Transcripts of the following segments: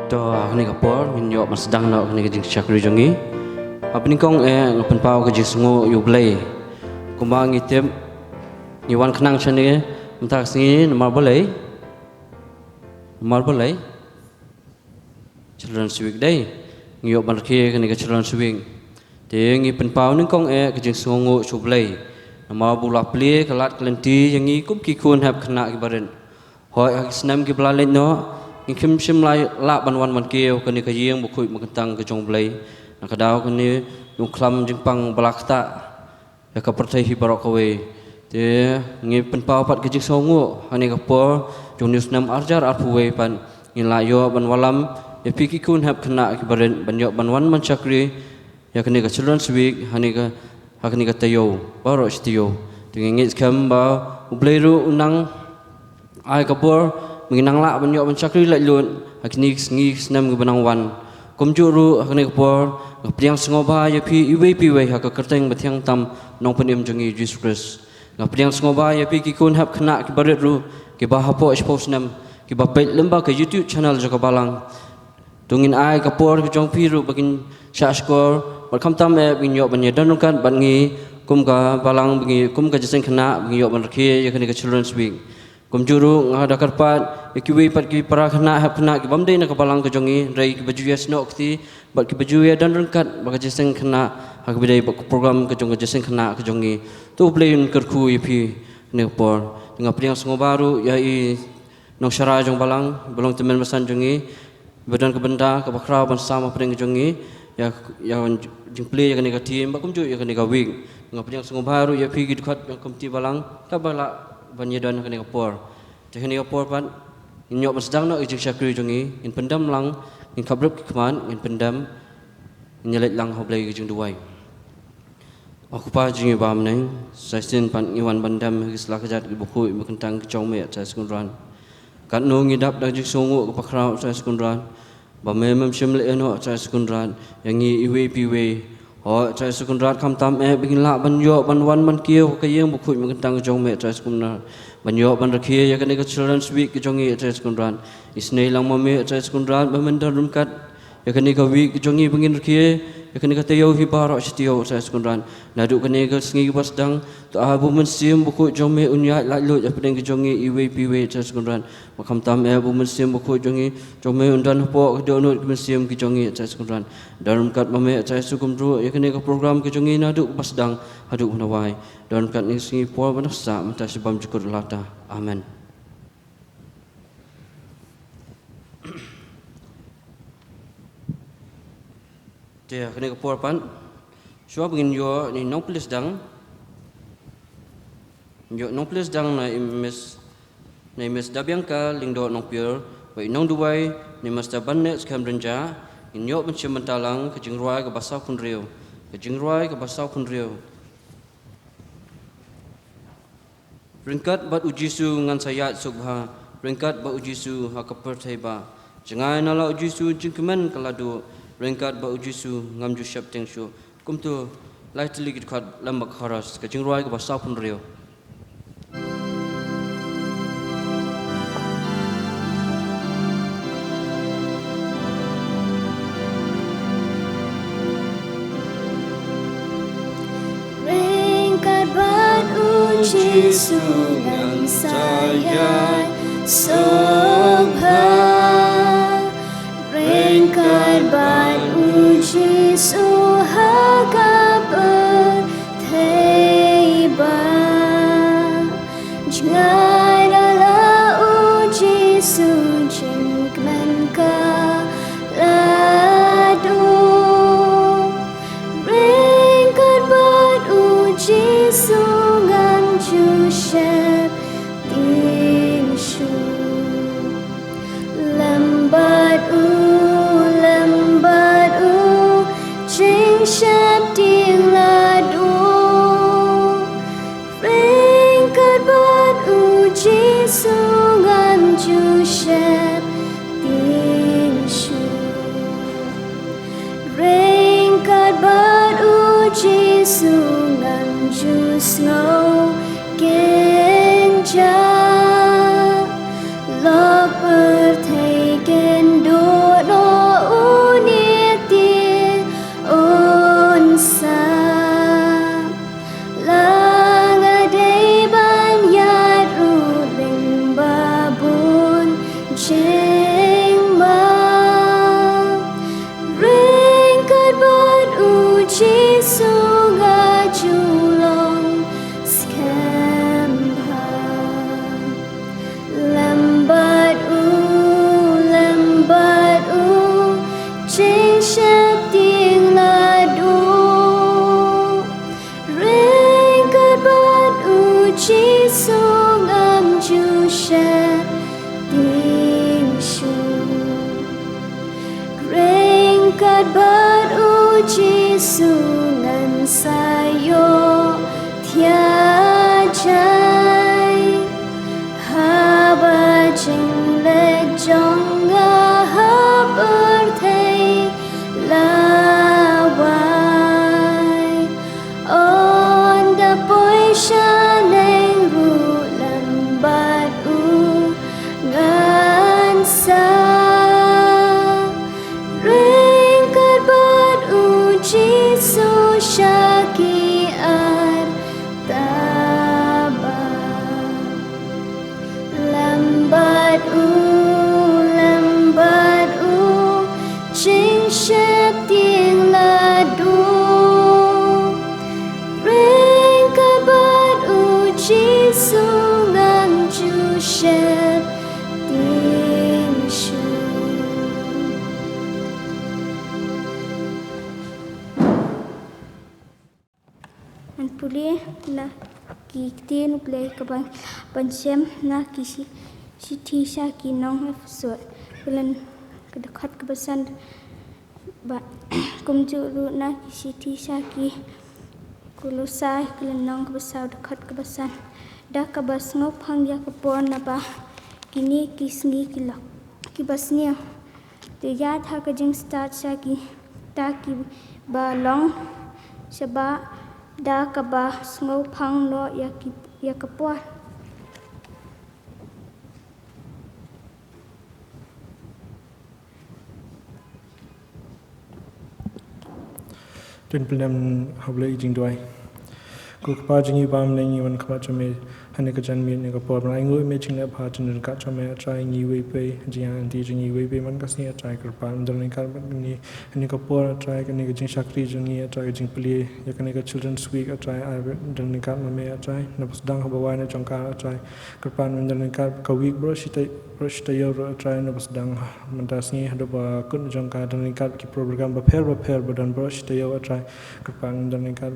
To ni kapor min yo mas sedang nak ni kejing syakri jongi. Apa ni kong ngapen pau kejing sungu yu blai. Kumbang item ni wan kenang chani mentak singi nomor boleh. Nomor boleh. Children swing day. Ni yo barki ni ke children swing. Te ngi pen pau ni kong kejing sungu yu blai. Nomor bulak pli kelat kelenti yang ngi kum ki kun hab kena ki baren. Hoi senam ki blalin no. Kim sim lai la ban wan man kêu kani ka yeng bu khui makantang ka jong blai na ka daw kani yung klam jing pang balakta ya ka pertai hi barok kawe te ngi pen pau pat ka jing songu hani ka por jong news nam arjar arpuwe pan ngi la yo ban walam ya piki kun hab kena ki baren ban yo ban wan man chakri ya kani ka children's week hani ka hakani ka tayo baro stiyo te ngi kam ba blai ru unang ai ka por menginang lak banyak mencakri lak lun akni ngi senam ke benang wan komjuru akni kapor ngapriang sengoba ya pi iwe pi we hak kerteng betiang tam nong penim jongi Jesus Christ ngapriang sengoba ya pi ki kun hap kena ki baret ru ki bahapo expose nam ki bapet lemba ke YouTube channel joka balang tungin ai kapor ki jong pi ru bakin sha skor berkam tam binyo banyedan kan ban ngi kum ka balang bingi kum ka jesen kena bingi yo ban rakhi ya kani ka children's week komjuru ngada karpat ikiwi pat ki para kena hap kena ki bamdei na kapalang ke jongi rai ki baju yes no kti bat ki baju ya dan rengkat baka jeseng kena hak bidai program ke jong jeseng kena ke jongi tu playin kerku ipi ne por dengan priang sengo baru ya i nong syara jong balang belong temen masan jongi badan ke benda ke bakrau ban sama priang ke jongi ya jing play ya kani ka team ba komju ya kani ka wing dengan priang sengo baru ya pi ki dekat komti balang ka bala banyedan kani kapor tehni kapor pan nyok sedang nak ijik syakri jongi in pendam lang in kabrep kman in pendam nyelet lang hoblai jing duai aku pa jingi bam neng sasin pan iwan bandam gisla kejat ibuku makentang kecong me sa sekunran kan no ngidap dak jik songu ke pakrau sa sekunran ba memem shimle eno sa sekunran yang i iwe piwe ho sa sekunran kam tam bingin la ban yo ban wan man kieu ka yeng buku makentang kecong me sa sekunran banyo ban rakhi ya kan ka children's week ki jongi address kunran isnei lang mame address kunran bamendar rumkat ya kan ka week ki jongi bangin rakhi ya kan ka tayo hi baro stio address kunran nadu kan ka singi pas dang to abu mensim buku jome unya la lu ya pedeng ki jongi iwe piwe address kunran makam tam abu mensim buku jongi jome undan po ke donut ki mensim ki jongi address kunran darum kat mame address kumru ya kan ka program ki jongi nadu pas dang hadu nawai dan kat ni singi por banasa mata sebam cukur lata amen dia kena ke por pan sua begin yo ni nong please dang yo nong please dang na imes dabyang ka lingdo nong pure bai nong duai ni master banne skam renja in yo mencem mentalang ke jingroi ke basau kun riu ke jingroi ke basau kun riu ringkat bat ujisu ngan sayat subha ringkat bat ujisu hakaper thaiba jangai nala ujisu jingkemen kaladu ringkat bat ujisu ngam ju syap tengshu kumtu lai tili git lambak kharas ka jingroi ka basau pun rio Yesus ngan saya subha ringkat bat uji suhaga berteba jangan ala uji sujin kemenka ladu ringkat bat uji sungan Jushep insyu lambat jing shep ding ladu ringkat bat uji sungan Jushep insyu ringkat bat uji sungan Jusno genja lok bertegen do chênh ma ring cất bát u chi su ga chu long scam ha lambat u chênh shep tiếng la du ring cất bát u chi su ngam chu shep tiếng shu ring cất bát u chi su ngân sayo thia chai ha ba ching le jong ga ha ber thei la wai on the boy shining ru lam bat u ngan sa ring cất bát u chi su shaki ar ta ba lambat u chinh shep tiếng la du ring cất bát u chi su ngam chu shep tiếng shu an puli na ki tin play kaban panchem na ki si thi sha ki nong so pelan kedekhat kebesan ba kum ju ru na ki si thi sha ki kulusai kelan nong kebesau dekat kebesan dah kabas ngop hang ya kepon na ba kini kisngi kilak ki basnia te ya tha ka jing start sha ki ta ki ba long shaba da kaba ngop hang no ya kepon Tun pelam hablai jing doi. Ku kapa jingi bam nengi wan kapa chame hane ka jan min ka por mai ngoi me ching na pha chin ka chame try ngi wei pe jian anti jingi wei pe man ka sni try kar pa ndon ka ni hane ka por try ka ni ka jing shakri jingi try jing pli ya ka ni ka children's week try a ndon ka ma me try na bus dang ha bawa na chong ka try kar pa ndon ka week brush ta yo try na bus dang man ta sni ha do ba kun chong ka ndon ka ki program ba pher ba dan brush ta yo try kar pa ndon ka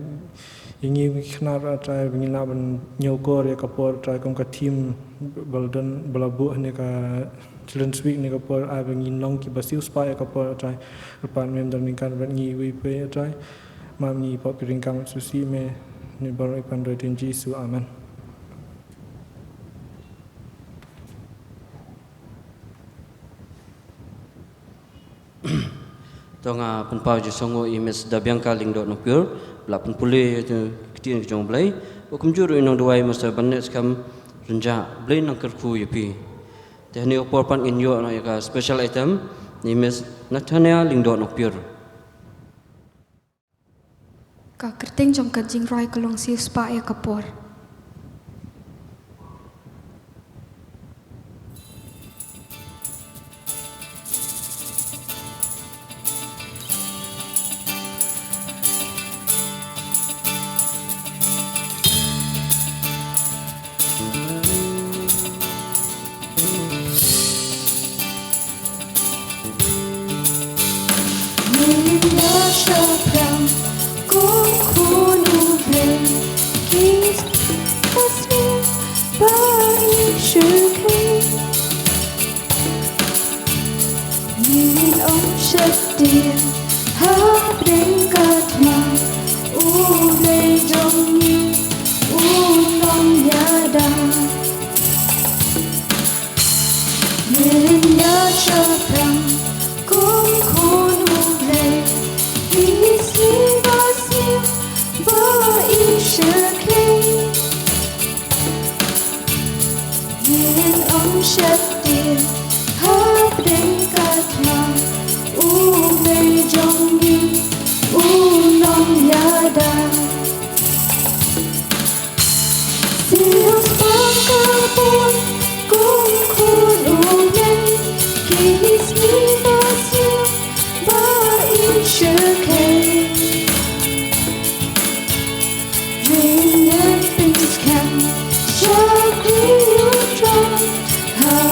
Ini kenapa try begini ban nyokor ya kapor try kom ka team baldan balabu ne ka children's week ne kapor a begini long ki basiu spa ya kapor try pan mem dan kan ban ngi wi pe try mam ni pop ring kam susi me ne bar pan do tin jisu amen Tonga penpau je songo imes da biang kaling dot no pure la penpule tu kitin jong blai o kumjuru inong duai masa banet kam renja blai nang kerku yepi tehni opor pan in yo na ka special item imes nathania ling dot no pure ka kerting jong ka jing roi kolong si spa ya kapor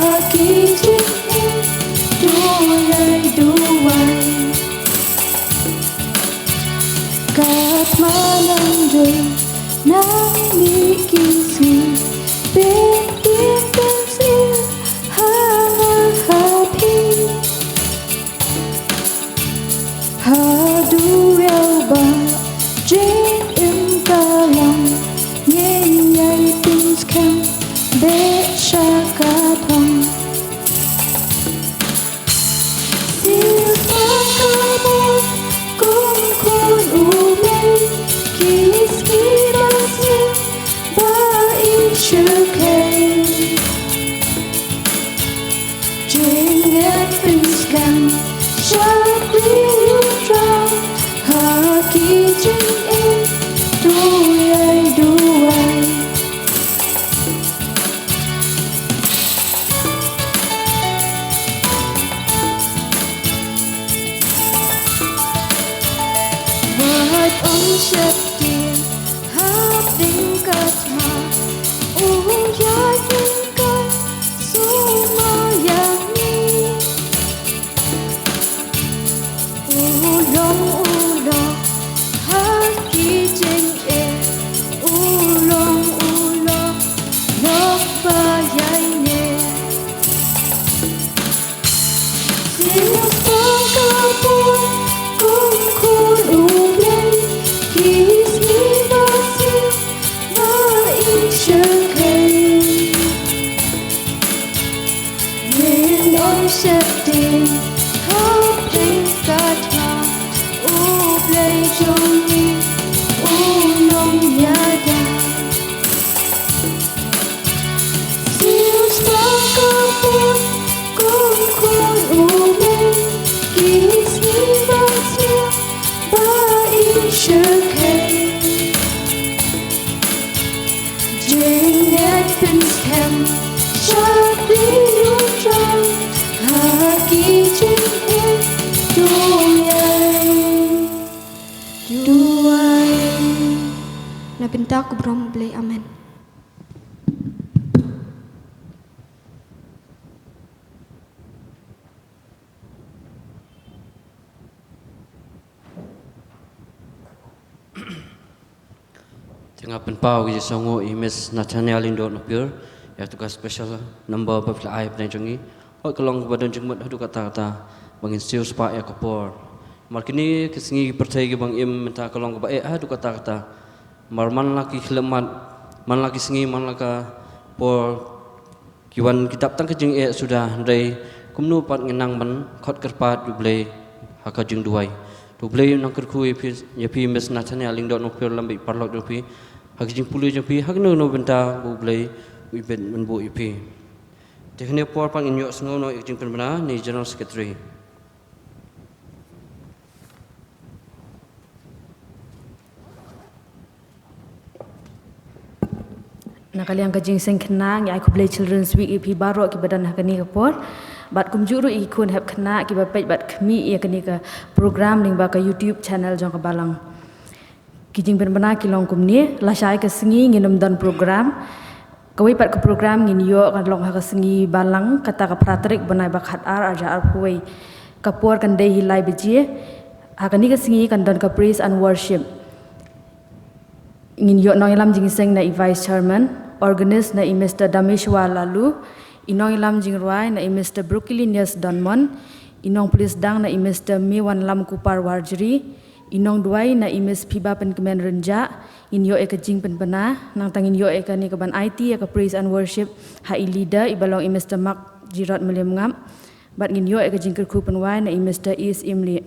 haki jing duai duai kat malandre nang mikisi pintin pensil ha happy ha du yau ba jing im kalang nhẹ nhảy pins cam be shaka thong siêu thoáng cơ môn cũng khôn u lên kiss me but you ba in khay jing at pins cam sharply you drown haki jing in duai duai Wat omset tiền hát đinh cất mà ya đinh cất su ma yang ni long hát kỳ trên e long lok ba yai ne siêu phong cao buồn cũng khôn u lên kiss me but you ba in khay nên ôm set tiền hát đinh cất mà play trong đi long ya da siêu sáng cao buồn cũng khôn u lên kiss me but you ba in khay jing at pins cam sharply you drown haki jing in duai na pinta ko brom play amen Tengah penpau kita songo Miss Nathaniel Lindo Nopir ya tugas special number bapla ai penjongi hoi kelong badan jengmut hadu kata-kata bangin siu spa ya kapor mar kini kesingi percaya ke bang im minta kelong ba hadu kata-kata mar man laki khlemat man laki singi man laka por kiwan kitab tang kejing sudah ndai kumnu pat ngenang man khot kerpat duble haka jeng duai duble nang kerku ya pi Miss Nathaniel Lindo Nopir lambi parlok dupi hak jing pulu jing pi hak no benta bu blai wi ben men bu ipi tekne por pang inyo sngo no jing penbana ni general secretary nakaliang kajing sengkena ngi aku play children's week ipi baro ki badan hakani kapor bat kumjuru ikun hab kena ki bapet bat kemi ya kani ka program ning ba ka YouTube channel jong ka balang kijing berbena kilong kumni lasai ke sengi nginum dan program kawai pat ke program ngin yo kan long ha ke sengi balang kata ka pratrik benai bakhat ar aja ar puai kapor kan dei hilai beji hakani ke sengi kan dan ka praise and worship ngin yo nong lam jing seng na vice chairman organist na Mr Dameshwar lalu inong lam jing ruai na Mr Brooklynius Donmon inong police dang na Mr Mewan lam kupar warjri inong duai na imes piba pen kemen renja in yo eka jing pen pena nang tangin yo eka ni keban IT eka praise and worship ha leader ibalong imes mak jirat melem ngam bat ngin yo eka jing kerku pen wai na imes is imli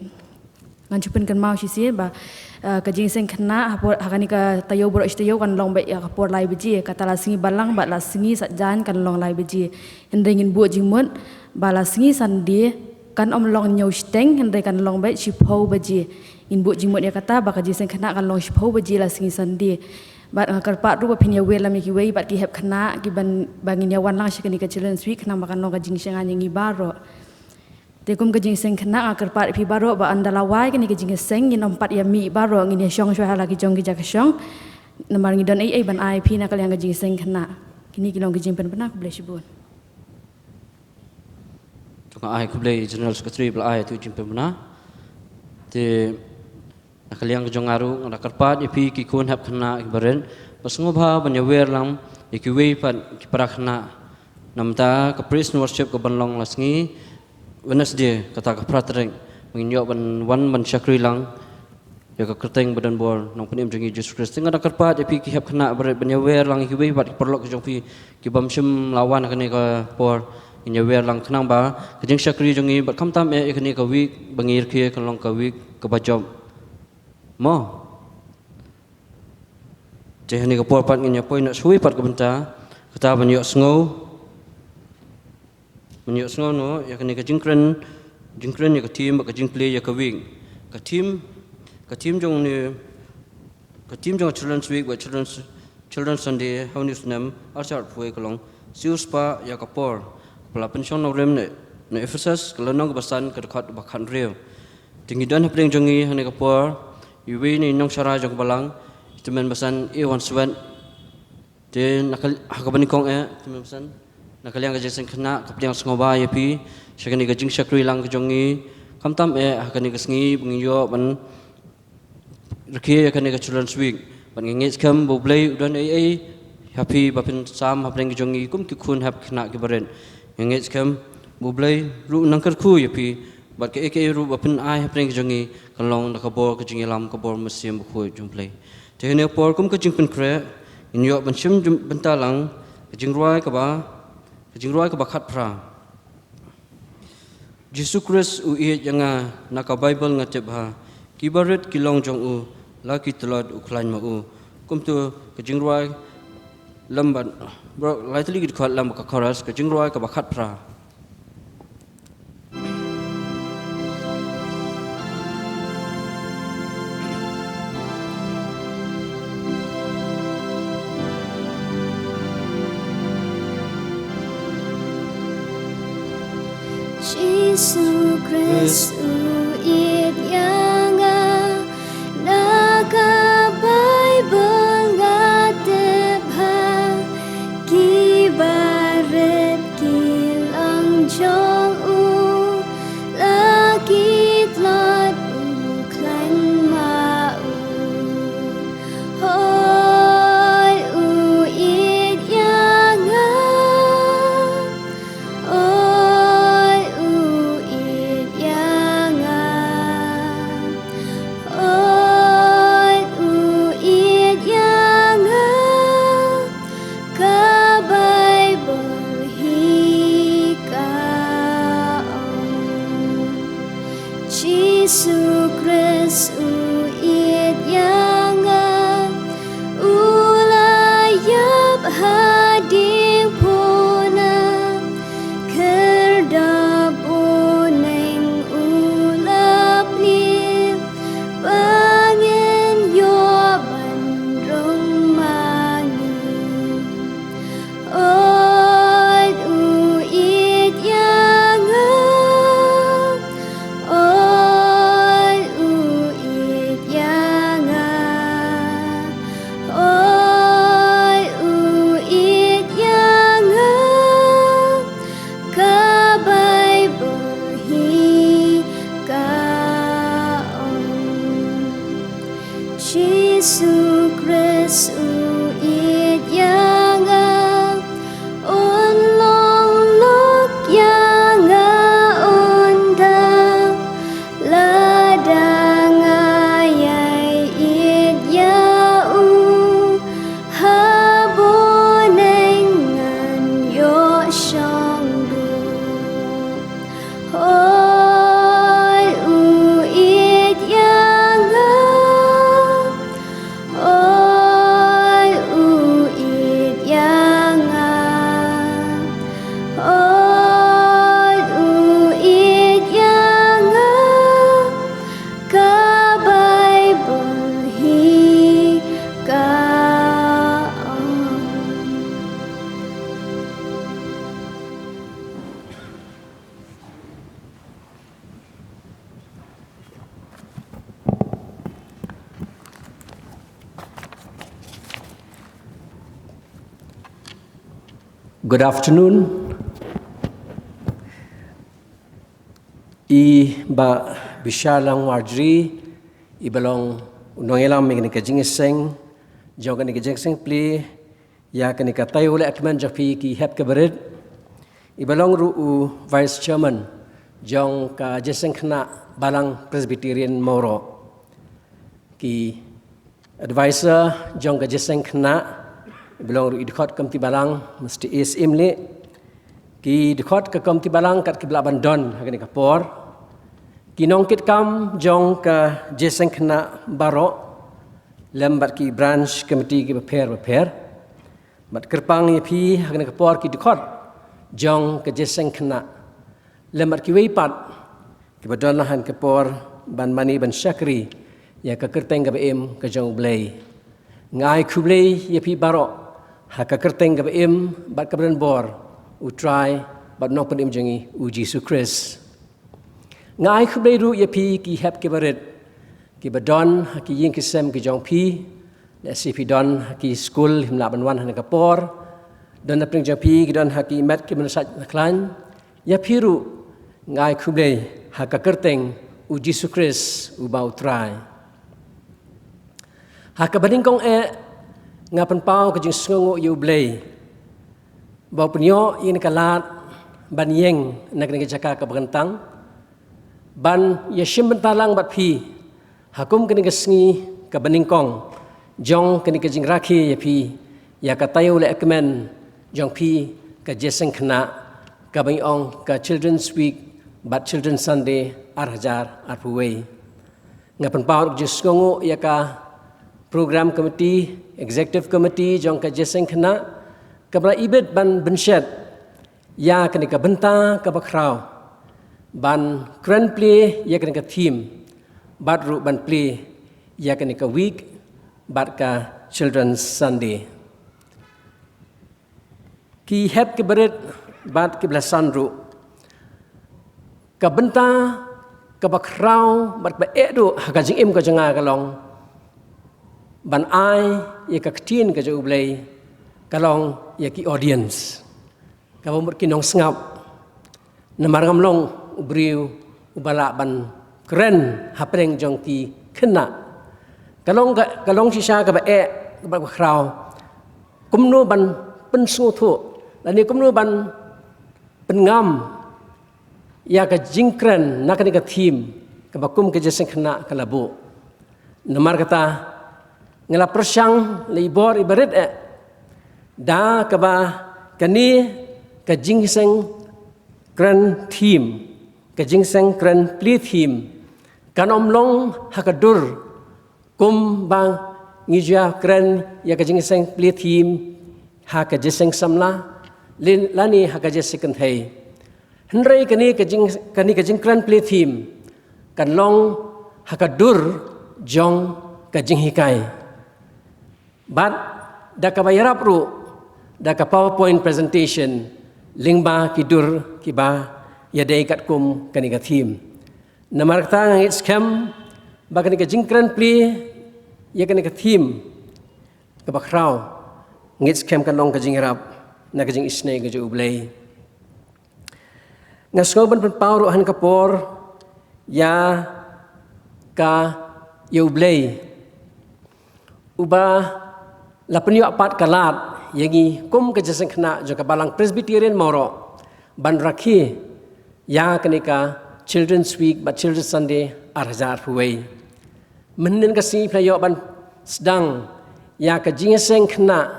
ngan chupen kan mau sisi ba ka jing seng khna hakani ka tayo bro istayo kan long ba ya kapor lai beji kata la singi balang ba la singi satjan kan long lai beji hendengin bu jing mun ba la singi sandi kan om long nyau steng hendai kan long ba chipau beji in bu jingmut ya kata baka jiseng khana kan long shpau baji la singi sandi bat ngakar pat ru bapin ya we lam ki we bat ki hep khana ki ban bangin ya wan lang shikani ka children's week khana makan long ka jing seng anyi baro te kum ka jing seng khana ngakar pat pi baro ba andala wai kani ka jing seng ni nom pat ya mi baro ngin ya shong shwa hala ki jong ki jak shong namar ngi don ai ban IP na kal yang ka jing seng khana kini ki long ki jing pen pena bless bun ai kublai General Secretary belai tu jimpe mana. Te nakaliang jongaru ngakarpat ipi kikun hab kena ibaren pasngobha banyawer lam ikiwe pat kiparakna namta ka praise worship ka banlong lasngi Wednesday kata ka pratreng menginyo ban syakri lang ya ka kerteng badan bor nang penim jengi Jesus Christ tengah karpat ipi ki hab kena beret banyawer lang ikiwe pat kiperlok jong pi kibamshim lawan kane ka por inyawer lang kenang ba kajing syakri jongi bat kamtam kane ka week bangir kie kalong ka week ka bajom mo jehani ka por pat nginya poi nak suwi pat ka benta kata banyo sngo no ya kane ka jingkren ya ka team ka jing play ya ka wing ka team jong ni ka team jong children's week wa children's Sunday how news nam asar poi kalong sius pa ya ka por pala pension rem ne Ephesus kalonong basan ka dekat bakhan real tinggi dan hapling jongi hane ka por iwi ni nong syara jong balang teman basan wan suan de nakal hakabani kong teman basan nakaliang ka jesen khna kapliang sngoba yapi syakani ka jing syakri lang ka jongi kamtam hakani ka sngi bungiyo ban reki hakani ka children's week ban ngengit kam boblei udan happy bapin sam hapling ka jongi kum ki khun hap khna ki baren ngengit kam boblei ru nangkar khu yapi bat ke ru bapin ai hapling ka jongi kalong nakabor ka jingi lam kabor musim khu jumplei tehne por kum ka jing pen kre inyo ban shim bentalang ka jing roi ka ba khat pra Jesus Christ u yanga naka Bible nga tebha kibaret kilong jong u laki telad u klain ma u kum tu ka jing roi lamban bro lightly git khat lam ka chorus ka jing roi ka ba khat pra Jesus Christ it yanga naka Bible ngatebha kibaret kilang jong u laki tlot u klan ma u hoy u it yanga Jesus Christ it yanga ulayap hading puna kerdabuneng ulap ni bangin yoban rumani it yanga Jesus Christ it yanga unlong lok yanga undang ladang ayai it yau habonengan yo shangdu it yanga Good afternoon. I ba bishalang wardri ibalong unongelam me ka jingiseng jogan ka jingiseng pli ya kan ka tayo le akman jafi ki hep ka bered ibalong ru vice chairman jong ka jingiseng khna balang presbyterian moro ki advisor jong ka jingiseng khna ibalong ru idkhot kamti balang mesti is imle ki dekat ke komti balang kat ke belaban don hagani kapor ki nongkit kam jong ke jeseng kena barok lembat ki branch committee ki beper mat kerpang ye pi hagani kapor ki dekat jong ke jeseng kena lembat ki weipat ki badon lahan kapor ban mani ban syakri ya ke kerteng ke bem ke jong blai ngai kublai ye pi barok ha ke kerteng ke bem bat ke bran bor utrai but no penim jengi uji sukris ngai khublei ru ye pi ki hep ke baret ki badon ki yin kisem ki jong pi le si pi don ki school himla banwan han ka por don na pring jong pi ki don ki met ki menasat klan ya pi ru ngai khublei ha ka kerteng uji sukris u ba utrai ha ka bading kong ngapan pau ke jing sngongo yu blei bahawa penyo ini kalat ban yeng nak jaka ke berentang ban yashim bentalang bat pi hakum kini kesngi ke beningkong jong kini ke jing rakhi ya pi ya katayo le ekmen jong pi ke jeseng kena ke bengong ke children's week bat children's sunday arhajar arpuwei ngapan pau jiskongo ya ka program committee executive committee jong ke jeseng kena kabla ibet ban bensyat ya kini ka benta ka bakrau ban kran play ya kini ka team bat ru ban play ya kini ka week bat ka children's sunday ki hep ke berit bat ke belasan ru ka benta ka bakrau bat ba edu ka jing im ka janga kalong ban ai ya ka tin ka jo blai kalong ya ki audience kalau mungkin nong sengap namar ngamlong ubriu ubala ban keren hapreng jong ki kena kalong sisa ka ba ba krau kumno ban pensu thu lani kumno ban pengam ya ka jingkren nak ni ka thim ka bakum ka jeseng kena kalabu namar kata ngala persang libor ibarat da kaba kani ka jingseng kran team ka jingseng kran pli team kan omlong hakadur kum bang ngija kran ya ka jingseng pli team ha ka jingseng samla lani ha ka jingseng thai hendrai kani ka jing kran pli team kan long hakadur jong ka jinghikai bat da ka bayarap ru da ka PowerPoint presentation lingba kidur kiba ya dei kat kum kani ka thim namar ta ngit scam ba kani ka jingkran pli ya kani ka thim ka bakrau ngit scam kan long ka jingrap na ka jing isne ga ju blai ngaskoban pen pawru han ka por ya ka yu blai uba lapenyo apat kalat yangi kum ke jeseng kena jo ka balang presbyterian moro ban rakhi ya kenika children's week but children's sunday arhajar huwei menen ka si playo ban sedang ya ka jeseng kena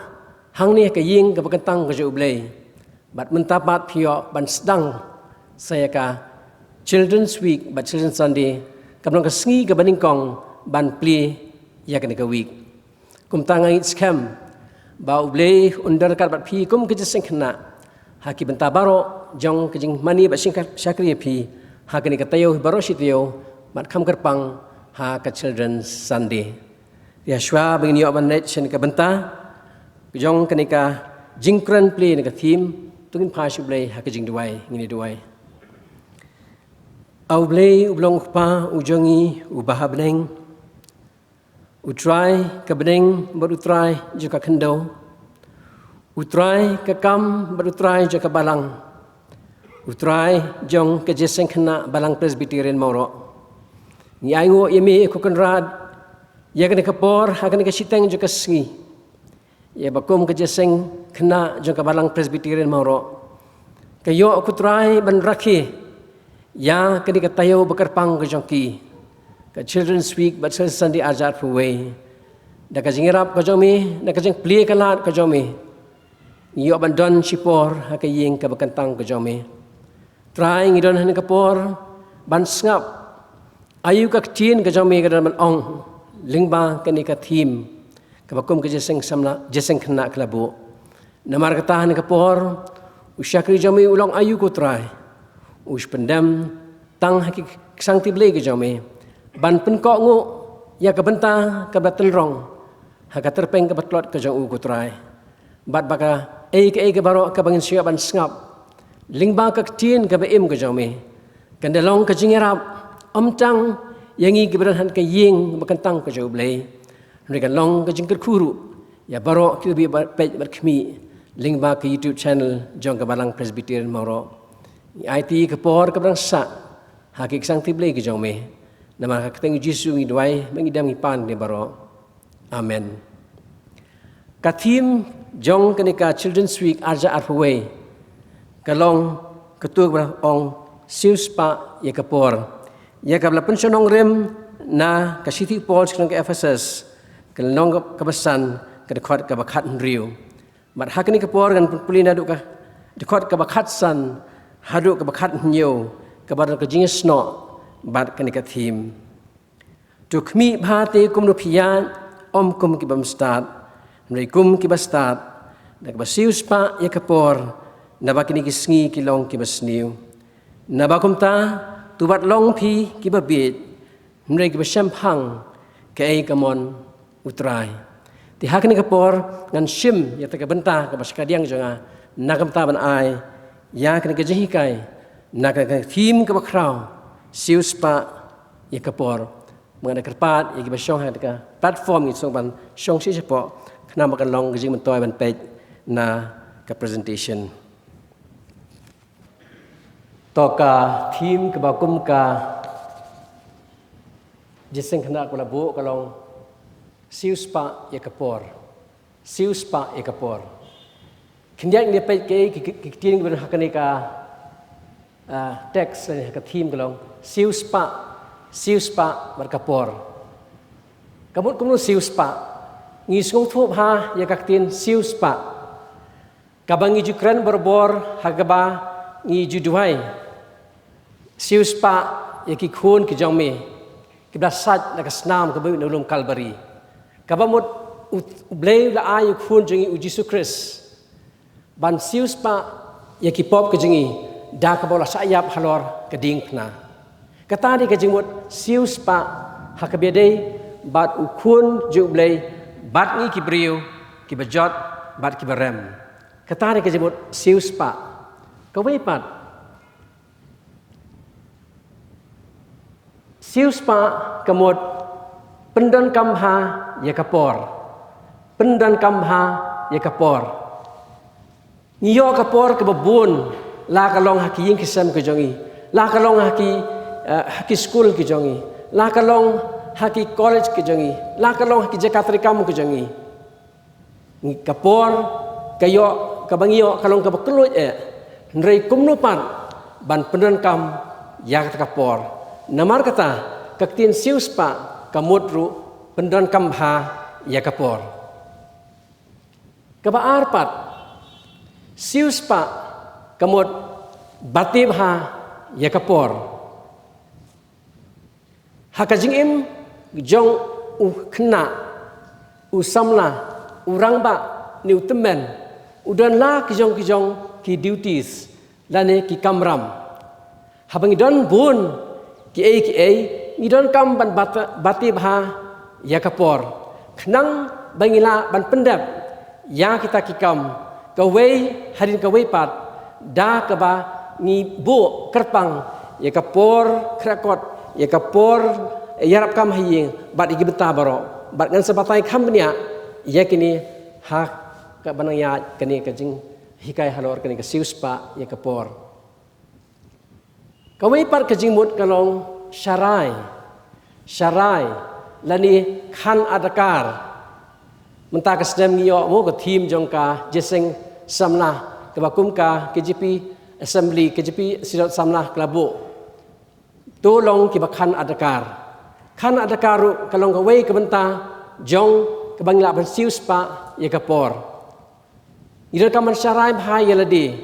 hangni ka ying ka bakantang ka jo blai bat mentapat phio ban sedang saya ka children's week but children's sunday kamnong ka sngi ka baningkong ban pli ya kenika week kum tangai scam bau blei under kat bat phi kum ke jeseng khna haki benta baro jong ke jing mani ba sing syakri phi ha kani ka tayo baro sitio mat kham kerpang ha ka children's sunday ya shwa bing yo ban net chen ka benta jong kani ka jingkran play ni ka theme tungin pha shi blei ha ka jing duai ngini duai au blei ublong pa ujongi ubahabneng utrai ke bedeng berutrai juga kendo utrai ke kam berutrai juga balang utrai jong kejeseng kena balang Presbyterian Moro. Ni aingo yemi ku kenrad ya kena kapor ha kena kesiteng jo kesengi. Ya bakum kejeseng kena jong balang Presbyterian Moro. Kayo ku try ban rakhi ya kena katayo bekerpang ke jongki. Ke Children's Week but Sunday Azad for way. Da kajingirap ka jomi, da kajing pli kalat ka jomi. Yo ban don sipor ha kaying ka bekantang ka jomi. Trying idon han kapor ban ngap ayu ka tin ka jomi ka ban ong lingba ka ni ka thim ka bakum ka jeseng samla jeseng khna klabu namar ka tahan kapor usyakri jomi ulong ayu ko try us pendam tang hakik sang tible ka jomi ban pen ko ngu ya ka benta ka batel rong ha ka terpeng ka batlot ka jong u ko try bat baka ke baro ka bangin sia ban ngap lingba ka tin ka baim ka jomi kandalong ka jingirap omtang yangi ki beran ka ying bakantang ka jo blai rekan long ka jingker khuru ya baro ki bi page bar khmi lingba ka YouTube channel jong ka balang Presbyterian Moro IT ka por ka brang sa hakik sang tiblai ka jomi nama ka teng Jesu ngi dwai mangidam ngi pan ni baro amen ka thim jong kanika Children's Week arja arfaway kalong ketua ong siuspa ya kapor ya kabla pensionong rem na ka City Paul sekarang ke Ephesus kalong kebesan ke dekat ke bakat riu mat hakni kapor kan pulina duk ka dekat ke bakat san haduk ke bakat nyo ke badan ke jingis no bat kanika thim tu khmi bhate kum no phian kum ki bam start mreikum ki bastat dak basiuspa ya kapor nabakini kisngi kilong kibasniu nabakumta tubat long pi kibabit mre kibasyampang kay kamon utray ti hakni kapor ngan shim ya ta kabenta kabaskadiang jonga nakamta ban ai ya kani kajihikai nakaka thim kabakraw siuspa ya kapor mangana kerpat ya kibasyong ha ka platform ni song ban syong si sepo kana makan long gajing mentoy ban page na ka presentation toka thim ke bakum ka jeseng kena kula bu kalong siuspa ya kapor kindiak ni pe ke tin ben hakani ka text ni ka thim kalong siuspa bar kapor kamut kumnu siuspa ngi sung thup ha ya ka tin siuspa kabangi jukran berbor hagaba ngi juduai siuspa yaki khun ki jongme ki blasat la kasnam ka bu nulum kalbari kabamut ublei la ay khun jingi u Jesus Christ ban siuspa yaki pop ka jingi da ka bola sayap halor ka ding khna kata di ka jingmut siuspa hakabedei bat u khun jublei bat ngi ki briu ki bajot bat ki barem kata di ka jingmut siuspa ka weipat siuspa kamut pendan kamha ya kapor pendan kamha ya kapor ngiyo kapor ke babun la kalong haki ying kisam ke jongi la kalong haki school ke jongi la kalong haki college ke jongi la kalong haki jakatri kamu ke jongi ngi kapor kayo kabangiyo kalong kabakelut nrei kumnupan ban pendan kam ya kapor namar kata kaktin siuspa kamutru pendan kamha ya kapor kaba arpat siuspa kamut batibha ya kapor hakajing im jong u khna u samla u rangba ni utemen udan la kijong ki duties lane ki kamram habang don bun ki ngidon kam ban bati bha ya kapor khnang bangila ban pendap ya kita kikam kawei harin kawei pat da ka ba ngi bu kerpang ya kapor krakot ya kapor yarap kam haying bat igi beta baro bat ngan sebatai khamnya ya kini ha ka banang ya kini ka jing hikai halor kini ka siuspa ya kapor Kami part kejimut kalong syarai lani kan adakar mentah kesem ngiyok mo ke tim jongka jeseng samlah kebakum ka KJP assembly KJP sidot samlah kelabuk tolong kibakan adakar kan adakar kalong kawai kebenta jong kebangla bersiu spa ya kapor idon kaman syarai bahaya ladi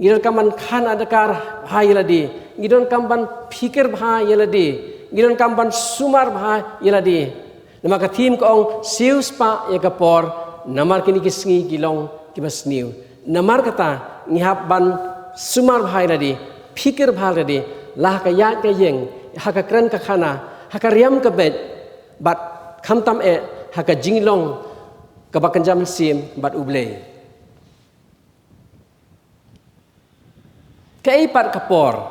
idon kaman kan adakar bahaya ladi idon kaman pikir bahaya ladi idon kaman sumar bahaya ladi nama ka tim kong siu spa ya kapor namar kini kisngi gilong kibasniu namar kata ngihap ban sumar bahai ladi pikir bahai ladi lah ka ya ka yeng ha ka kren ka khana ha ka riam ka bet bat kham tam ha ka jinglong ka bakan jam sim bat ublei kai pat kapor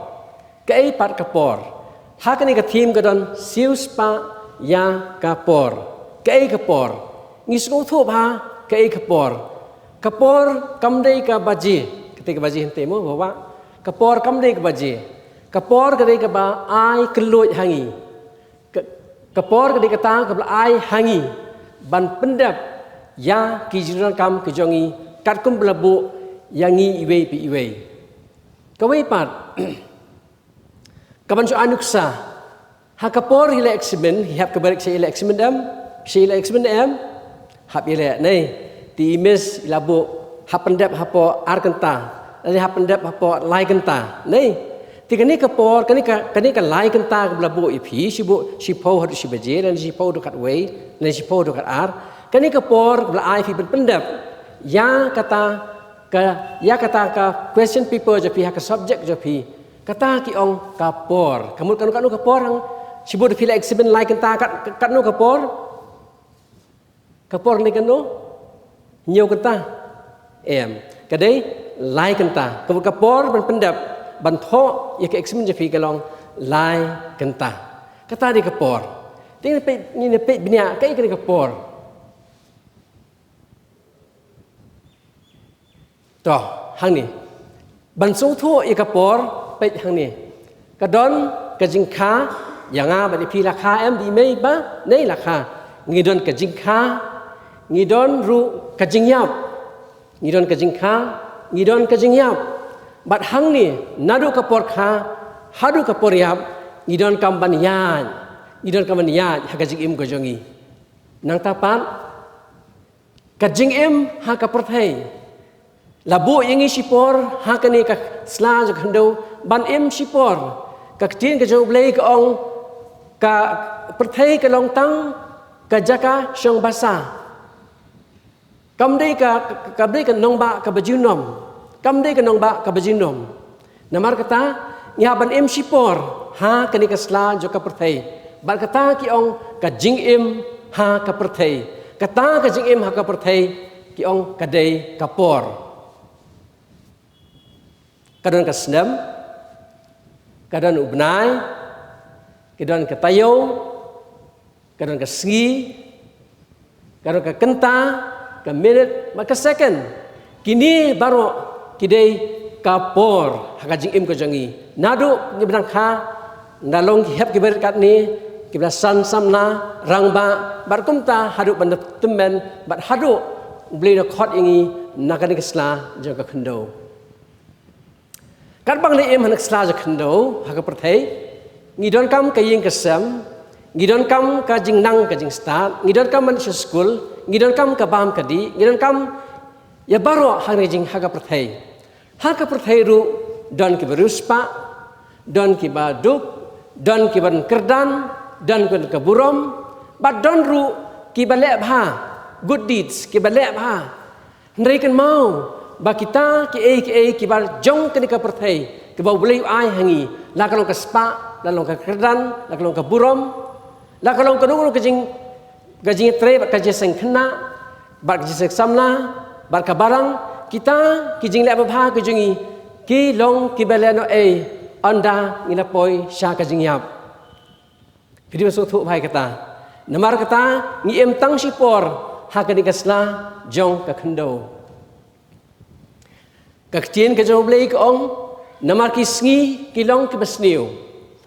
ha ka ni ka tim ka don siu spa ya kapor kei kapor ngisgo thu ba kei kapor kamdei ka baji ketika baji hente mo bawa kapor kamdei ka baji kapor kadai ka ba ai keluj hangi kapor kadai kata ka ba ai hangi ban pendap ya kijiran kam kejongi katkum belabu yangi iwei pi iwei kawai pat kaban so anuksa Hakapor hile eksemen, hap kebarik saya hile eksemen am, hap hile nei, di imes labu hap pendap hapo arkenta, dan hap pendap hapo lai kenta, nei, tiga ni kapor, kani ka lai kenta labu ipi, sipo hadu sibaje, dan sipo dekat wei, dan sipo dekat ar, kani kapor belai ipi pendap, ya kata ka question paper japi hak subject japi, kata ki ong kapor, kamu kapor ang Sibut fila eksemen lai kenta kat no kapor ni kan no nyo kenta kadai lai kenta kapor ban pendap ban tho ya ke eksemen jafi kalong lai kenta kata di kapor ting ni pe bnya kai ke kapor to hang ni ban sung tho ya kapor pe hang ni kadon kajingkha yang bani pi rakha em di mei ba nei rakha ngidon kajingkha ngidon ru kajingyap ngidon kajingkha ngidon kajingyap bat hang ni nadu kapor kha hadu kapor yap ngidon kamban yan hakajing im gojongi nang tapan kajing im ha kapor thai labu yangi sipor ha kani ka sla jakhando ban im sipor ka tin ka joblei ka ong ka perthai ka long tang ka jaka syong basa kamdei ka nong ba ka bajunom kamdei ka nong ba ka bajunom namar kata nyaban im sipor ha kani ka sla jo ka perthai bar kata ki ong ka jing im ha ka perthai kata ka jing im ha ka perthai ki ong ka dei ka por kadon ka snam kadon ubnai kadon ka tayo kadon ka sengi kadon ka kenta ka minute maka second kini baru kidai kapor hakajing im ko jangi nadu ni benang kha nalong hep ki berkat ni ki san samna rangba barkumta hadu bandat temen bat hadu beli na khot ingi nakani kesla jaga khendo kat bang ni im hanak sla jaga khendo haka perthai ngidon kam kaying kesam ngidon kam ka jingnang ka jing start ngidon kam man school ngidon kam ka bam kadi ngidon kam ya baro hang jing haga perthai ru don ki beruspa don ki baduk don ki ban kerdan don ki ka burom bad don ru ki balek bha good deeds ki balek bha ndai kan mau ba kita ki ki bar jong ka ni ka perthai ki ba boleh ai hangi la kalong ka spa lalong ka kerdan la kalong ka burom la kalong ka dulu kajing tre ba kaje seng khna ba kaje sek samla ba ka barang kita kijing le ba ka jungi ki long ki beleno anda ngina poi sha kajing yap video so thu bhai kata namar kata ngi em tang sipor ha ka ni kasla jong ka khndo ka tien ka jo blei ka ong namar kisngi kilong ke besniu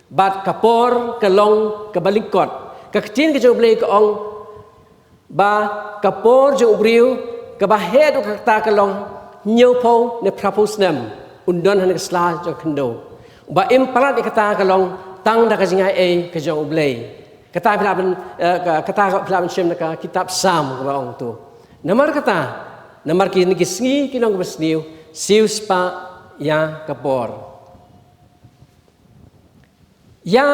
bat kapor kalong ke balingkot kaketin ke joblei ke ong ba kapor jo ubriu ke bahe do kata kalong nyopo ne prapusnem undon han sla jo kendo ba imparat de kata kalong tang da kajingai e ke jo ublei kata pelaban shem ka kitab sam ke ong tu namar kata namar kisngi kilong ke besniu sius pa ya kapor ya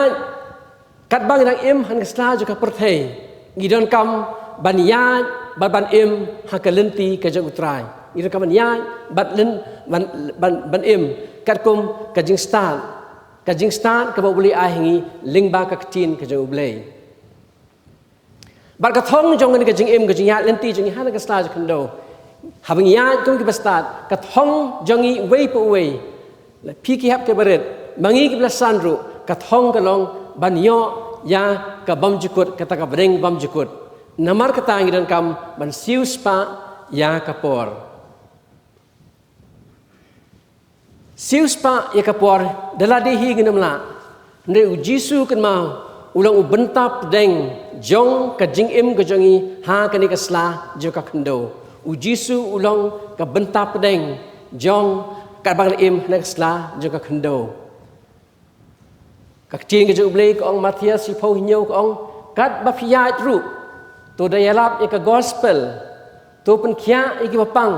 kat bang nang im han kesla jo ka perthei ngidon kam ban ya ban im ha ka lenti ka jo utrai ngidon kam ban ya ban im kat kum ka jing stan ka boli a hingi lingba ka tin ka jo blei bar ka thong jong ni ka jing im ka jing ya lenti jing han ka sla jo kendo habang ya tung ki bastat ka thong jongi wei po wei la piki hap ke baret mangi ki blasan ru ka thong kalong banyo ya ka bam jukut kata ka breng bam jukut namar kata ngidan kam ban sius pa ya kapor sius pa ya kapor daladi hi ginamla ndre u jisu kan mau ulang u bentap deng jong ka jing im ka jongi ha ka ni ka sla jo ka khndo u jisu ulang ka bentap deng jong ka bang im na sla jo ka khndo các tiên cái chụp lấy con Matthew si phô nhiều con cắt bắp phia trụ tôi đã yalap cái gospel tôi pen kia cái bapang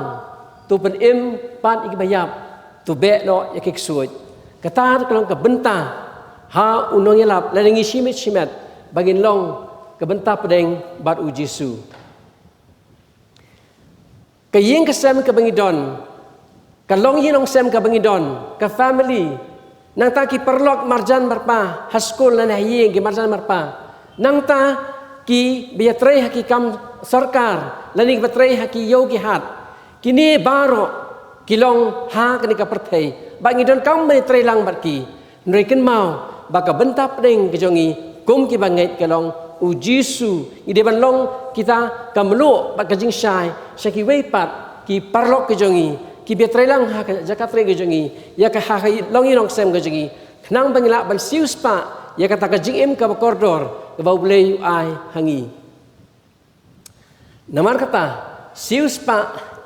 tôi pen im pan cái bayap tôi be no cái suy cái ta cái lòng cái benta ha unong yalap lain ngi simet bagin long cái benta pedeng bat u Jesu cái yeng cái sem cái bangidon cái long yeng long sem cái bangidon cái family nang ta ki perlok marjan marpa haskul na yeng ki marjan marpa nang ta ki biatre hakikam sarkar laning batre haki yogi hat kini baro kilong ha kani ka perthei ba ngidon kam me tre lang bat ki nrekin mau ba ka bentap ding ki jongi kum ki banget kalong u Jesu ide ban long kita kamlu ba ka jing shai shaki wei pat ki perlok ki jongi ki biatre lang ha jakat re ki jongi ya ka ha long long sem ki jongi nang bangila ban sius pa ya kata ka jing im ka kordor ka bau blei ai hangi namar kata sius pa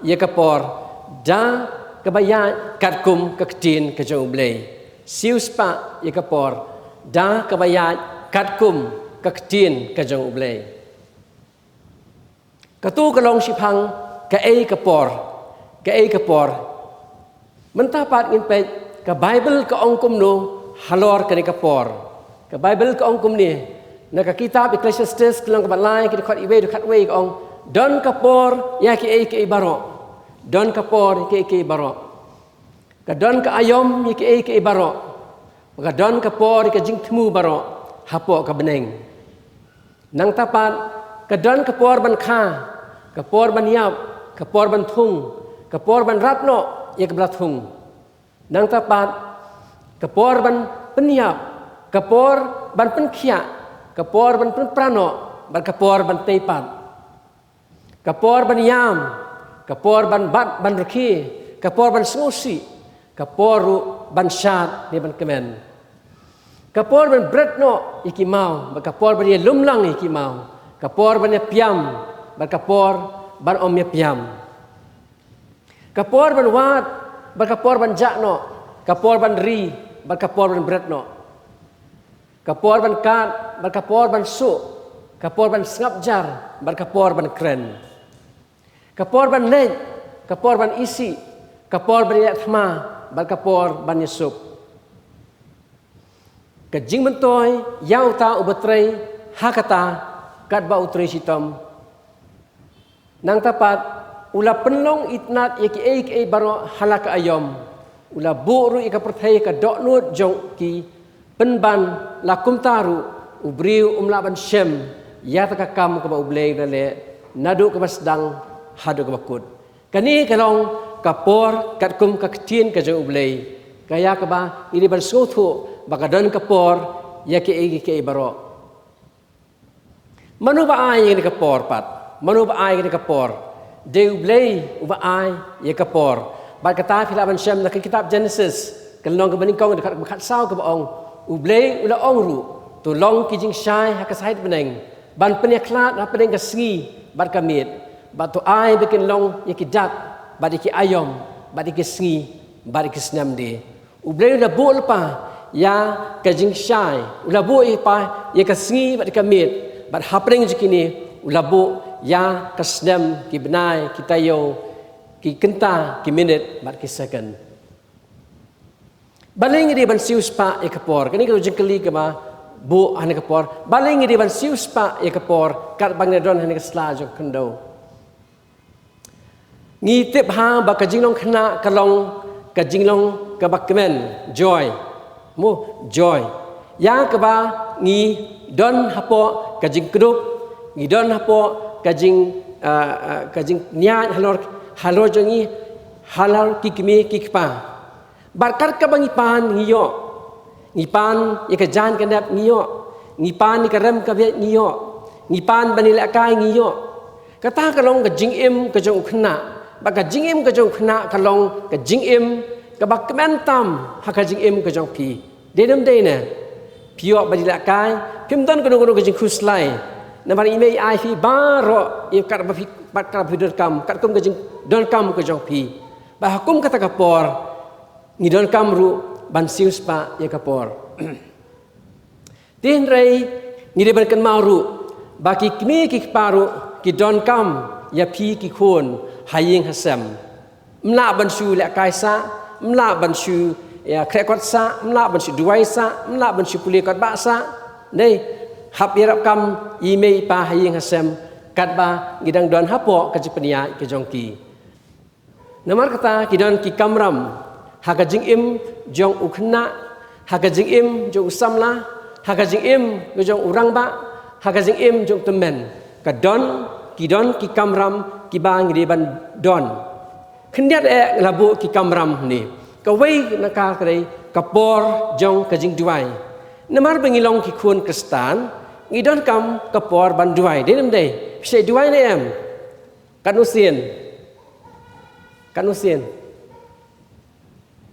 ya ka por da ka baya kat kum ka ktin ka jong blei sius pa ya ka por da ka baya kat kum ka ktin ka jong blei ka tu ka long sipang ka ei ka por mentapat ngin pe ka Bible ka ong kum no halor ka ni ka por ka Bible ka ong kum ni na ka kitab Ecclesiastes klang ka balai ki khat iwe khat we ka ong don ka por ya ki ei baro don ka por ki baro ka don ka ayom ki ei baro ka don ka por ka jing thmu baro hapo ka beneng nang tapat ka don ka por ban kha ka por ban yap ka por ban thung ka por ban ratno ya ka blathung nang tapat ka por ban penyap ka por ban penkhia ka por ban prano ban ka por ban teipat ka por ban yam ka por ban bat ban reki ka por ban smusi ka por ban shat ni ban kemen ka por ban bretno iki mau ka por ban lumlang iki mau ka por ban piam ban ka por ban om piam ka por ban wat ban ka por ban jakno ka por ban ri ban ka por ban bretno ka por ban kat ban ka por ban su ka por ban ngap jar ban ka por ban kren ka por ban lej ka por ban isi ka por ban yathma ban ka por ban yesuk ka jing mentoy yau ta ubatrei hakata kat ba utrei sitam nang tapat ula penlong itnat yaki ei baro halaka ayom ula buru ika perthai ka doknut jong ki penban lakum taru ubriu umlaban shem ya takakam ka ba ublei dale nadu ka basdang hadu ka bakut kani kalong kapor katkum ka ktin ka jong ublei kaya ka ba ini ban sothu baka don kapor yaki ei baro manu ba ay ni kapor pat manu ba ay ni kapor deu blei uba ai ya kapor ba kata filaban shem na kitab Genesis kalong kebening kong dekat bekat sau ke baong ublei ula ong ru tu long ki jing shai ha ka sait beneng ban penyaklat ha peneng ka sngi bat kamit bat tu ai bikin long ye ki dak bat ki ayom bat ki sngi bat ki snam de ublei ula bu lepa ya ka jing shai ula bu pa ye ka sngi bat kamit bat ha peneng jikini ula bu ya ka snam ki benai ki tayo ki kenta ki minute bat ki second baling di ban siu spa ekapor kini kalau jengkeli ke ba bu ane kapor baling di ban siu spa ekapor kat bangdon ane kesla jo kendo ngi tip ha ba ka jinglong khna kalong ka jinglong ka bakmen joy mu joy ya ka ba ngi don hapo ka jing krup ngi don hapo ka jing nya halor jongi halal kikmi kikpa barkat ka bang ipan ngiyo ngipan ya jan kanap ngiyo ngipan ni karem ka be ngiyo ngipan banila kai ngiyo kata kalong ka jingim ka jong khna ba ka jingim ka jong khna kalong ka jingim ka ba kementam ha ka jingim ka jong pi denam de na pio banila kai pimdan ka no ka jing khuslai na mari ime ai fi baro ye kar ba fi pat kar bidor kam kar kum ka jing don kam ka jong pi ba hukum kata ka por ngidon kamru ban sius pa ya kapor tin rei ngide ban kan mauru baki kmi ki paru ki don kam ya pi ki khon haying hasam mla ban shu la kaisa mla ban shu ya krekot sa mla ban shu duai sa mla ban shu puli kot ba sa nei hap yarap kam ime pa haying hasam kat ba ngidang don hapo ka jipnia ki jongki namar kata ki don ki kamram haga jing im jong ukhna haga jing im jong samla haga jing im jong urang ba haga jing im jong temen ka don ki kamram ki bang di ban don khndiat e labu ki kamram ni ka wei naka kare ka por jong ka jing duai namar bengilong ki khun kristan ngidon kam ka por ban duai dem dei pse duai ne em kanusien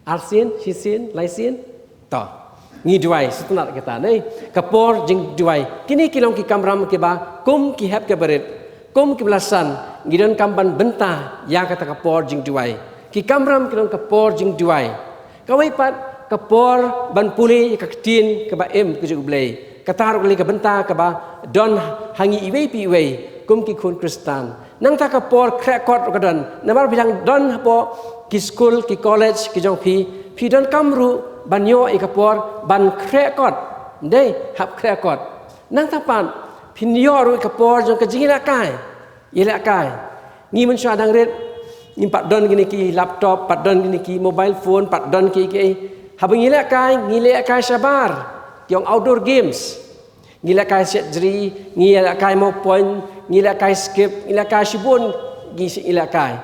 Arsin, sisin, laisin, to. Ngi duai setunat kita nei kapor jing duai. Kini kilong ki kamram ki ba kum ki hep ke berit. Kum ki belasan ngidon kamban benta ya kata kapor jing duai. Ki kamram kilong kapor jing duai. Kawai pat kapor ban puli ka ketin ke ba em ke jublei. Katar kali ke benta ke ba don hangi iwei pi iwei kum ki kun kristan. Nang ta kapor krekot kadan. Namar bilang don hapo ki school ki college ki jong pi don kamru banyo ikapor ban krekot dei hap krekot nang tapan pinyo ru ikapor jong ka jingila kai yela kai ni mun sha dang ret ni pat don gini ki laptop pat don gini ki mobile phone pat don ki habang yela kai sabar yong outdoor games ngila kai set jri ngila kai mo point ngila kai skip ngila kai shibun ngila kai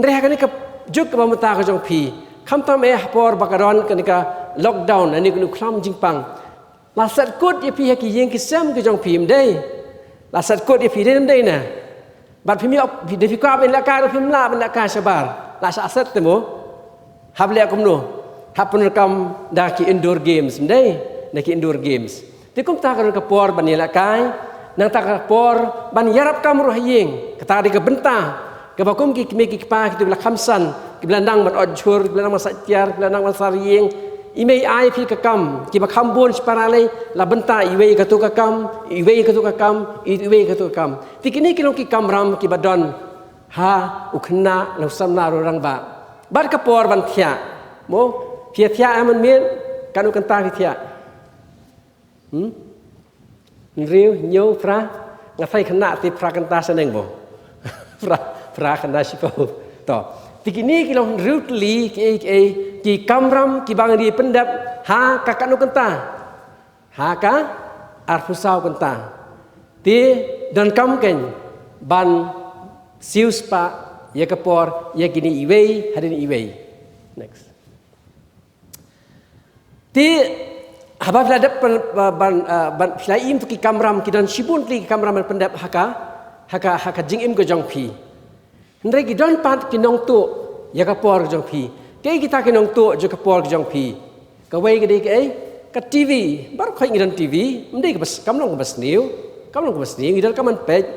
ndre ka ni ka juk ba mata ka jong pi kham tam e por bakaron kanika lockdown ani ku khlam jingpang la sat kut ye pi ki yeng ki sam ki jong pi mdei la sat kut ye pi dem dei na bat pi mi op de pi ka ben la ka ro pi mla ben la ka sabar la sa sat temo hable akum no hapun kam da ki indoor games mdei na ki indoor games ti kum ta ka por ban la kai nang ta ka por ban yarap kam ro hayeng kata di ka benta kebakum ki ki pa ki bila khamsan ki belandang mat odjur ki belandang masatiar ki belandang masarieng imei ai pi ka kam ki ba khambon sparale la benta iwei ka tu ka kam iwei ka tu ka kam iwei ka tu ka kam tikini ki long ki kamram ki badon ha ukhna lo samna ro rang ba bar ka por ban thia mo phia thia aman mien kanu kan ta ki thia riu nyo fra ngai khna ti fra kan ta saneng bo fra khanda sipo to tikini kilong rutli ki kamram ki bang di pendap ha ka kanu kenta ha ka arfusau kenta ti don kam ken ban sius pa ye kapor ye gini iwei hadin iwei next ti haba fladap ban flaim ki kamram ki don sibun ki kamram pendap haka jingim go jong pi ndre ki don pat ki nong tu ya kapor jong pi Cái kita cái nông tụ cho cái por cái dòng phi. Cái way cái đi cái TV, baru kau ingat TV, mending kamu nong kebas new, ingat kamu page,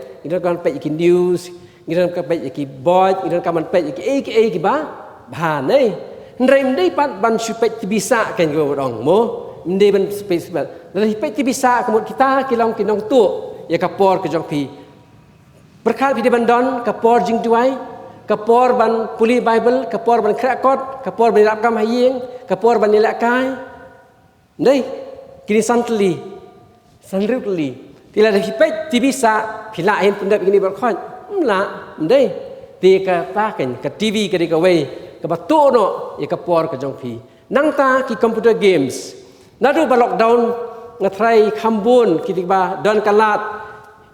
iki news, ingat kamu page iki boy, ingat kamu page iki ba, bahan ni, mending pat ban supaya bisa kan kau orang mo, mending ban supaya, dari page bisa kamu kita kilong tụ, ya kapor ke jong pi, berkat di bandon kapor jing tuai, kapor ban puli Bible, kapor ban krakot, kapor ban rakam haying, kapor ban nilai kai. Đây, kini santli, tidak ada hipet, bisa, bila ain pendap ini berkhat, đây, dia katakan, ke TV ke dikawai, ke batu no, ya ke por ke jongpi, nang ta ki computer games, nadu ba lockdown, ngatrai kambun, kita ba don kalat,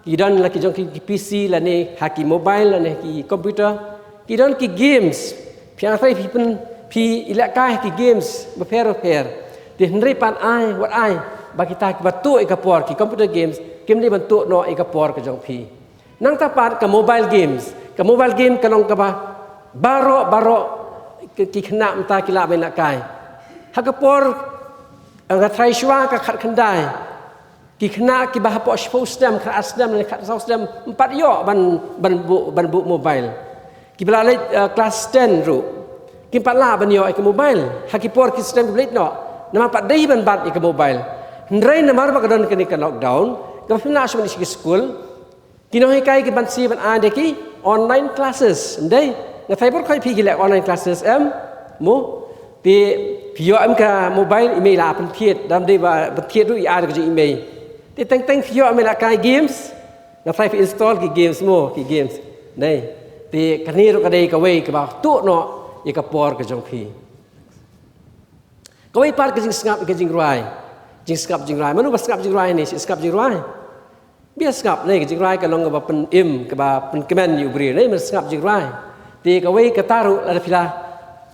ki don laki jongki ki PC, lane haki mobile, lane ki computer, ki don ki games, piang ngatrai pi ilakai ki games, berper. Di hendri pan ai, wat ai, bagi kita batu ikapor ki computer games, game ni bentuk no ikapor ke jong pi. Nang tapat ke mobile games, kalong ke baro ki kena mta ki la ben kai. Hakapor ang trai shwa ka khat khandai. Ki kena ki bah po stem khat stem ni khat stem 4 yo ban bu mobile. Ki bela kelas 10 ru. Ki pala ban yo ke mobile. Hakipor ki stem blit no. Nama pak dai ban bat ke mobile. Ndrai namar ba kadon kini kan lockdown, ka fina asman isi school. Kino kai ki ban si ban ade ki online classes. Ndai ngatai por kai pi ki online classes mo ti pio ka mobile email la pen thiet dam dei ba thiet ru ya ke email. Ti teng pio email kai games. Ngatai pi install ki games mo ki games. Ndai ti kani ru ka dei ka wei ka ba tu no ya ka por ke jong pi. Kau ipar ke jing skap ke jing ruai, mana bas skap jing ruai ni, skap jing ruai, bias skap ni ke jing ruai kalau ngapa pen im, ngapa pen kemen you beri ni, mana skap jing ruai, ti kau ke taruh ada pila,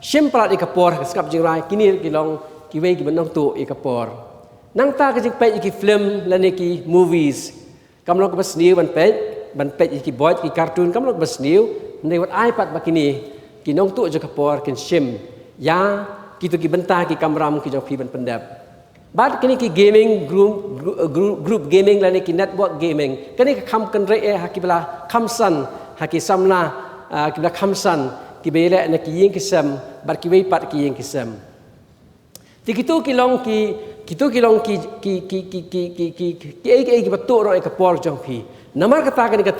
simple di kapor ke skap jing ruai, kini kilong kiwei ki benong tu i kapor, nang ta ke jing pej ki film, lani ki movies, kamu nak bas new ban pej ki boy ki kartun, kamu nak bas new, ni buat iPad bakini, kinong tu je kapor kin sim, ya kita ki bentah ki kamram ki jong pi ban pendap. Bad kini ki gaming group gaming lani ki network gaming. Kini ki kham kan re haki bala khamsan haki samna ki bala khamsan ki bele na ki yeng kisam bar ki wei pat ki yeng kisam. Ti kitu ki long ki ki batu ro ka por jong pi. Namar kata kini ka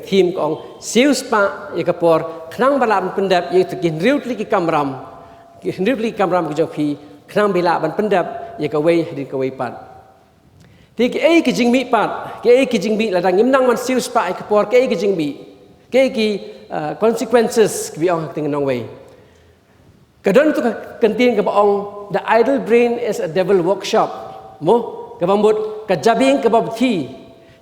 theme kong sales pa ka por khnang bala pendap ye ki riut li ki kamram. Hendri kamram ke jong pi khnang bila ban pendap ya ka wei hadin ka wei pat ti ki jing mi pat ki jing bi la dang imnang man sius pa ka por ki jing bi ki consequences ki ong ting nong wei kadon tu kantin ka ong the idle brain is a devil workshop mo ka bambut ka jabing ka babthi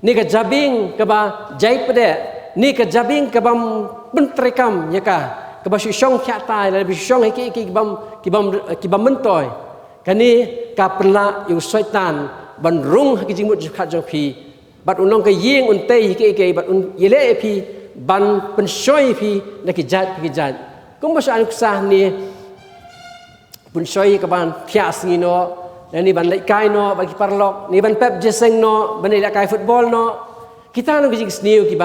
ni ka jabing ka ba jai pade ni ka jabing ka bam mentrekam ya ka kebasu syong kya tai la bisu syong ki bam mentoy kani ka perla yu syaitan ban rung ki jingmut khat jong pi bat unong ka yeng un tei ki bat un yele pi ban pen syoi pi na ki jat kum ba shan kusah ni pun syoi ka ban thias ni no ni ban lai kai no ba ki parlok ni ban pep jeseng no ban lai kai football no kita no ki jing sniu ki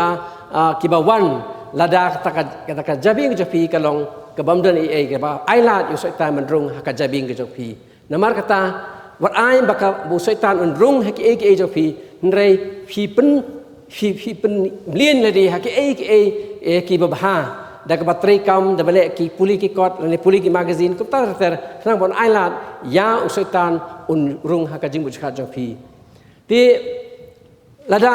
ba wan lada kata jabing ke jopi kalong ke bamdan ke ba ailat yu syaitan menrung hak jabing ke jopi namar kata wat ai baka bu syaitan unrung hak ke jopi nrei fi pen lien ladi hak ki babha da ke bateri kam da balik ki puli ki kot ni puli ki magazine ku tar nang bon ailat ya syaitan unrung hak jing bu jopi ti lada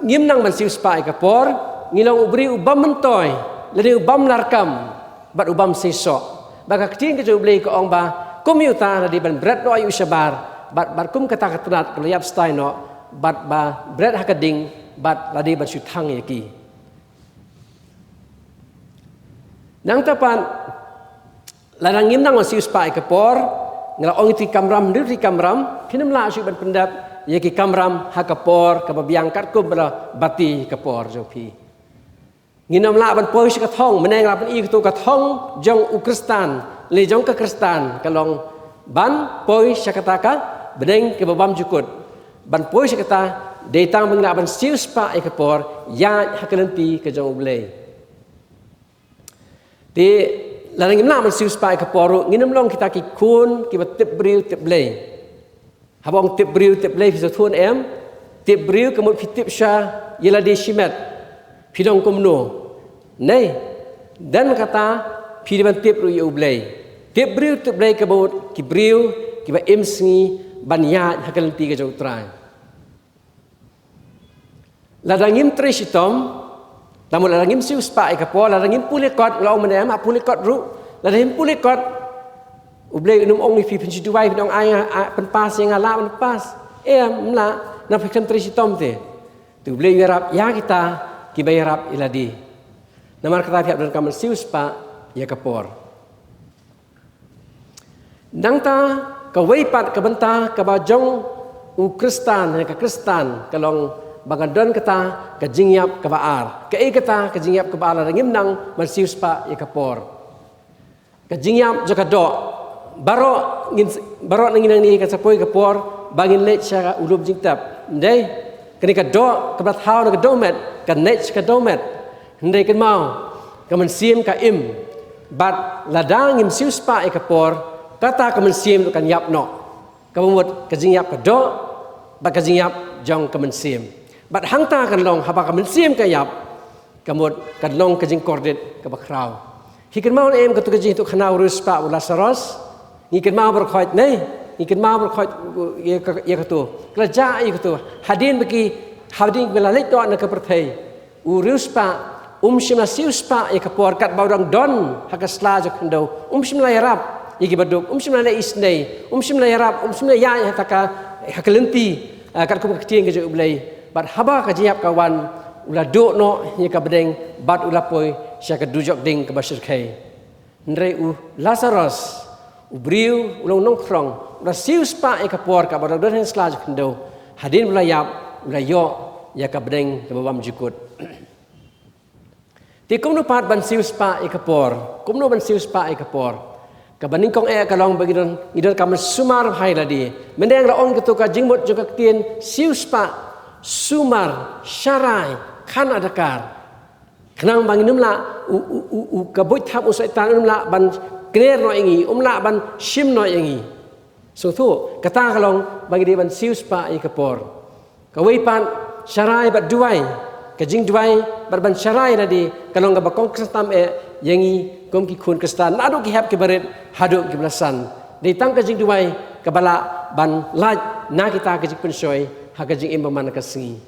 ngim nang man siu spai ka por ngilang ubri ubam mentoy lari ubam larkam bat ubam sesok baka kting ke jublei ko ong ba komuta di ban bread no ayu sabar bat kum kata katrat keliap style no bat ba bread hakading bat ladi ban sutang yaki nang tapan larang ngimnang sius pai ke por ngala ong ti kamram di kamram pinam la su ban pendap yaki kamram hakapor kababiang kat ko bala bati kapor jopi nginam la ban poi ka thong meneng la ban i tu ka thong jong ukristan le jong ka kristan kalong ban poi syakataka beneng ke babam jukut ban poi syakata datang mengna ban siu spa e kapor ya hakalenti ke jong ublei ti larang imna ban siu spa e kapor nginam long kita ki kun ki batip briu tip blei habong tip briu tip blei fi thun em tip briu kemut fitip sha yela de shimet pidong kumno nei dan kata pidiban tip ru yu blei tip briu tip blei kebut ki briu ki ba imsni ban ya hakalenti ke jong trai ladangim tresitom namun ladangim siu spa e kapor ladangim pulikot lau menem pulikot ru ladangim pulikot ublei unum ong fi penci duai pidong ai penpas yang ala penpas mla na fikam tresitom te tu ublei yarap ya kita ki bayarap iladi namar kata pihak dan kamar siu spa ya kapor nangta kawaipat kabenta kabajong ukristan ka kristan kalong bagadon kata kajingyap kabaar kai kata kajingyap kabaar rangim nang marsiu spa ya kapor kajingyap jaka do baro nangin ni kasapoi kapor bangin let sya ulub jingtap ndai kani ka do kabat hau na ka domet ka net ka domet ndai kan mau ka mansim ka im bat ladang im siu spa ya kapor kata ka mansim kan yap no ka mut kajingyap ka do ba kajingyap jong ka mansim bat hangta kan long haba ka mensim ka yap kamut kan long ka jing kordet ka bakraw hikin mau em ka tu ka jing tu khana urus pa ula saros ni kan mau berkhot nei ni kan mau berkhot ya ka tu kerja ya ka tu hadin bagi hadin bela lek do na ka perthai urus pa shimla sius pa ya ka por kat baurang don haka sla ja khando shimla yarap yigi baduk shimla le isnei shimla yarap shimla ya taka hakalenti kat ku ketieng ka jo ublai bat haba ka jiap kawan ula do no ye ka bedeng bat ula poi sya ka dujok ding ka basir kai ndrei u lazarus u briu ulong nong krong ula siu spa e ka por ka badok don slaj khndo hadin ula yap ula yo ya ka bedeng ka babam jikut ti kumno pat ban siu spa e ka por kumno ban siu spa e ka por ka baning kong e ka long bagi don idon ka sumar hai ladi mendeng la on ka tu ka jingmot juga tien siu spa sumar syarai kan adakar kenang bangin umla u kabut thap usaitan umla ban kner no ingi umla ban shim no ingi so thu kata kalong bagi dia ban sius pa i kapor kawai pan syarai bat duai kajing duai ban syarai nadi kalong ga bakong kristam e yangi kom ki khun kristan adu ki hap ki baret hadu ki belasan dei tang kajing duai kabala ban laj na kita kajing pensoi hakajing imam man kasngi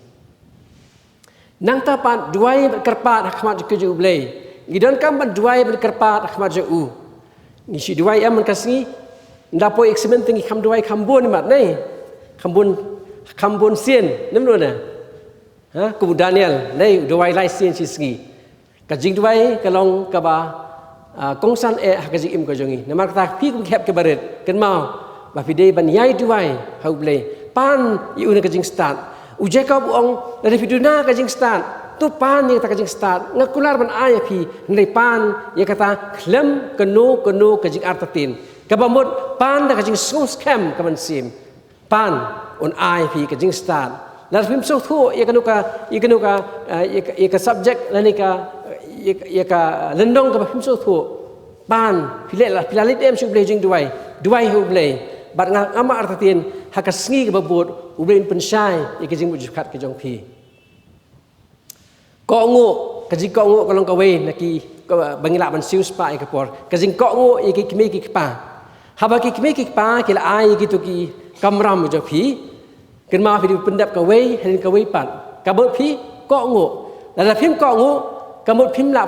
nang tapan duai berkerpat hakmat keju ublei gidan kam ban duai berkerpat hakmat ju ni si duai am kasngi ndapo eksemen tingi kam duai kambun mat nei kambun sien nemno na ha ku Daniel nei duai lai sien si sngi kajing duai kalong kaba kongsan e hakajing im kajongi namar kata pi kum khep ke baret ken mau ba fidei ban yai duai haublei pan iuna kajing start ujeka buong dari viduna kajing start tu pan yang kata kajing start ngakular ban aya phi ndai pan ya kata klem kenu kajing artatin kabamut pan da kajing sung scam kaman sim pan on aya phi kajing start lar phim so thu ya kanuka ya ka subject lanika ya ka lendong ka phim so thu pan philalit em su blejing duai hu blei bat ngama artatin hakasngi ke babut ublein pensyai ikajing bujukat ke jong pi ko ngu kajing ko ngu kalong kawe naki bangila ban siu spa ke por kajing ko ngu iki kimi ki pa haba ki kimi ki pa kila ai gitu ki kamram jo pi ken ma fi pendap kawe hen kawe pat kabut pi ko ngu la phim ko ngu kamut phim la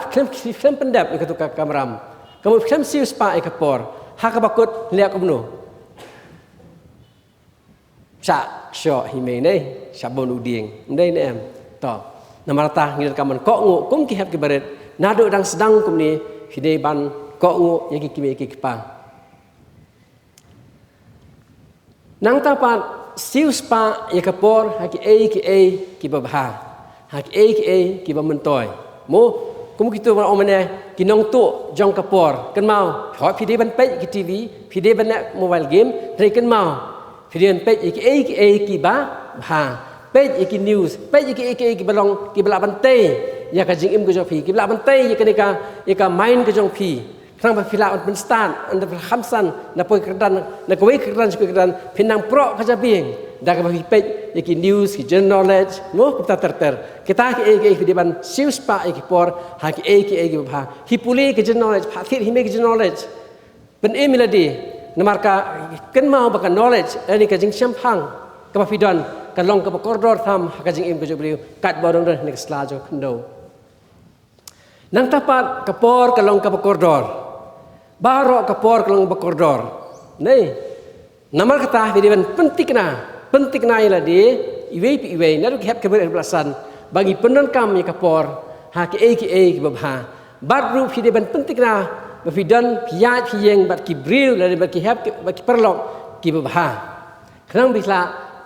film pendap ke tu kamram kamut film siu spa ke por hakabakut liak kumno sa syo hime nei sabon udieng ndai ne em to namarata ngir kaman ko ngu kum ki hab ki baret nado dang sedang kum ni hide ban ko ngu yaki kimi ki pa nang tapan siu spa ya kapor haki e ki babha haki e ki ba mentoy mo Kum gitu orang mana kinong tu jong kapor kan mau hỏi phi đi ban page ki TV phi đi ban mobile game thầy kan mau phi đi ban page ki ba ha page ki news page ki balong ki bala ban te ya ka jing im ko jong phi ki bala ban te ya ka main ko jong phi Kerang berfilat untuk stan, anda berhamsan, nak pergi kerdan, nak kawai kerdan juga kerdan, pinang pro kerja bing, dah kami page, yaki news, ki general knowledge, mo kita terter, kita ki di ban sius pa ki por, ha ki bah, hi puli ki general knowledge, pathir hi me ki general knowledge, ben emiladi, namarka ken mau baka knowledge, ini ka jing champang, ka pidon, ka long ka koridor tham, ka jing im ko jobriu, kat bodong dah nek slajo kendo. Nang tapat kapor ka long ka koridor. Barok kapor kelong bakordor. Nei, namar kata video penting na ialah dia iwei nalu kehap keber belasan bagi penankam ya kapor ha ki babha. Baru video penting na bafidan piyat piyeng bat kibril dari bat kehap bat perlok ki babha. Kerang bisla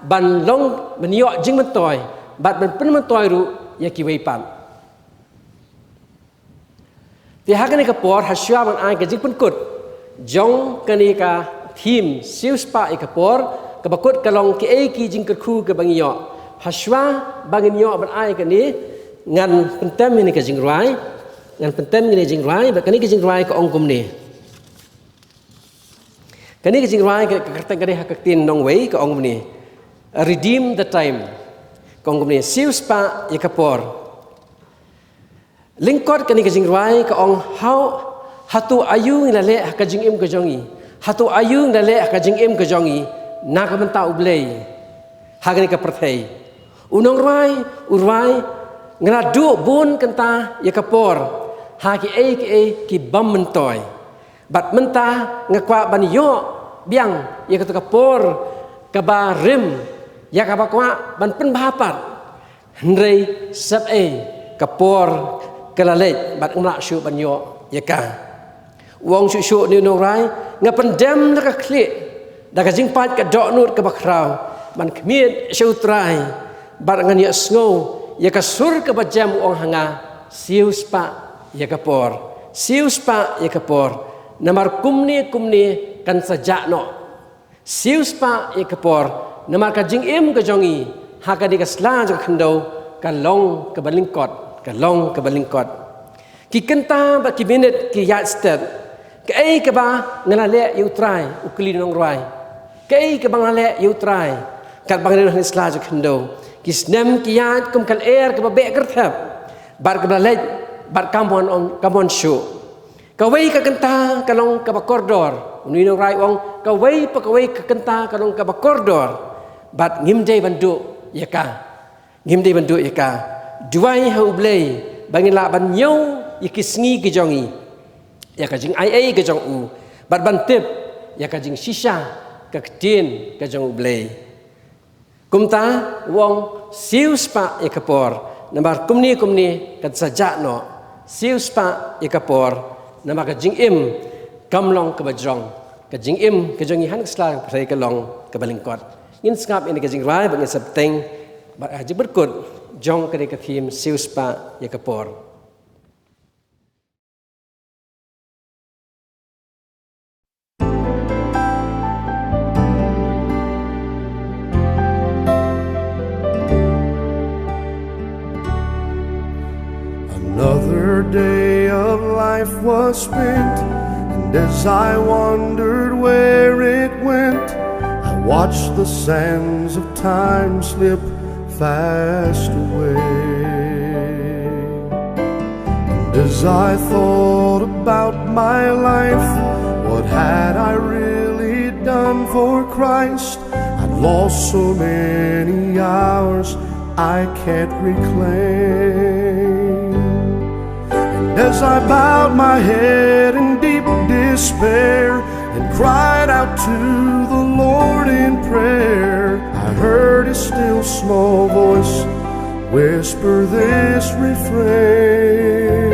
ban long beniok jing mentoy bat ban penmentoy ru ya ki weipan. Tihakan ni kapor hasyua ban ai kajik penkut jong kani ka team siuspa ikapor kabakut kalong ki jing kerku ke bangiyo hasyua bangiyo ban ai kani ngan pentem ni ka jing ruai ngan pentem ni jing ruai ba kani ka jing ruai ka ongkum ni kani ka jing ruai ka kerteng kani hakaktin nong wei ka ongkum ni redeem the time ka ongkum ni siuspa ikapor lingkot kani ka jing ruai ka ong hatu ayu ngale ka jing im ka jongi hatu ayu ngale ka jing im ka jongi na ka menta ublei hagani ka perthei unong urwai ngana du bun kenta ya kapor ha ki ki bam mentoy bat menta ngakwa ban yo biang ya ka kapor ka ba rim ya ka ba kwa ban pen bahapat hendrei sab kapor kalalet bat umla syu banyo yaka wong syu ni norai ngapendem la ka klik da ka jingpat ka dok nut ka bakrau man kmiet syu trai bat ngan ya sngo yaka sur ka bajam ong hanga sius pa yaka por sius pa yaka por namar kumni kan sajak no sius pa yaka por namar ka jing im ka jongi ha ka di ka sla ka khando ka long ka balingkot kalong ke balingkot ki kenta ba ki minute ki yat step ke ke ba ngale yu try ukli nong roi ke ba ngale yu try kat bang ni sla ju khndo ki snem ki yat kum kal air ke ba be kerthap bar ke balej bar kamon show ka wei ka kenta kalong ka ba koridor ni nong roi wong ka wei ka kenta kalong ka ba koridor bat ngimde bandu yaka Duai hau blei bangin la ban nyau ikisngi ke jongi ya ka jing ai ke jong u bat ban tip ya ka jing shisha ka tin ke jong blei kumta wong sius pa ya kapor namar kumni kan sajak no sius pa ya kapor namar ka jing im kamlong ke bajong ka jing im ke jongi han slang prai ka long ke balingkot ngin skap ini ka jing rai bangin sabteng bat aja berkut jong kene ka thim siuspa ya kapor Another day of life was spent, and as I wondered where it went, I watched the sands of time slip fast away. And as I thought about my life, what had I really done for Christ? I'd lost so many hours I can't reclaim. And as I bowed my head in deep despair and cried out to the Lord in prayer, I heard His still small voice whisper this refrain: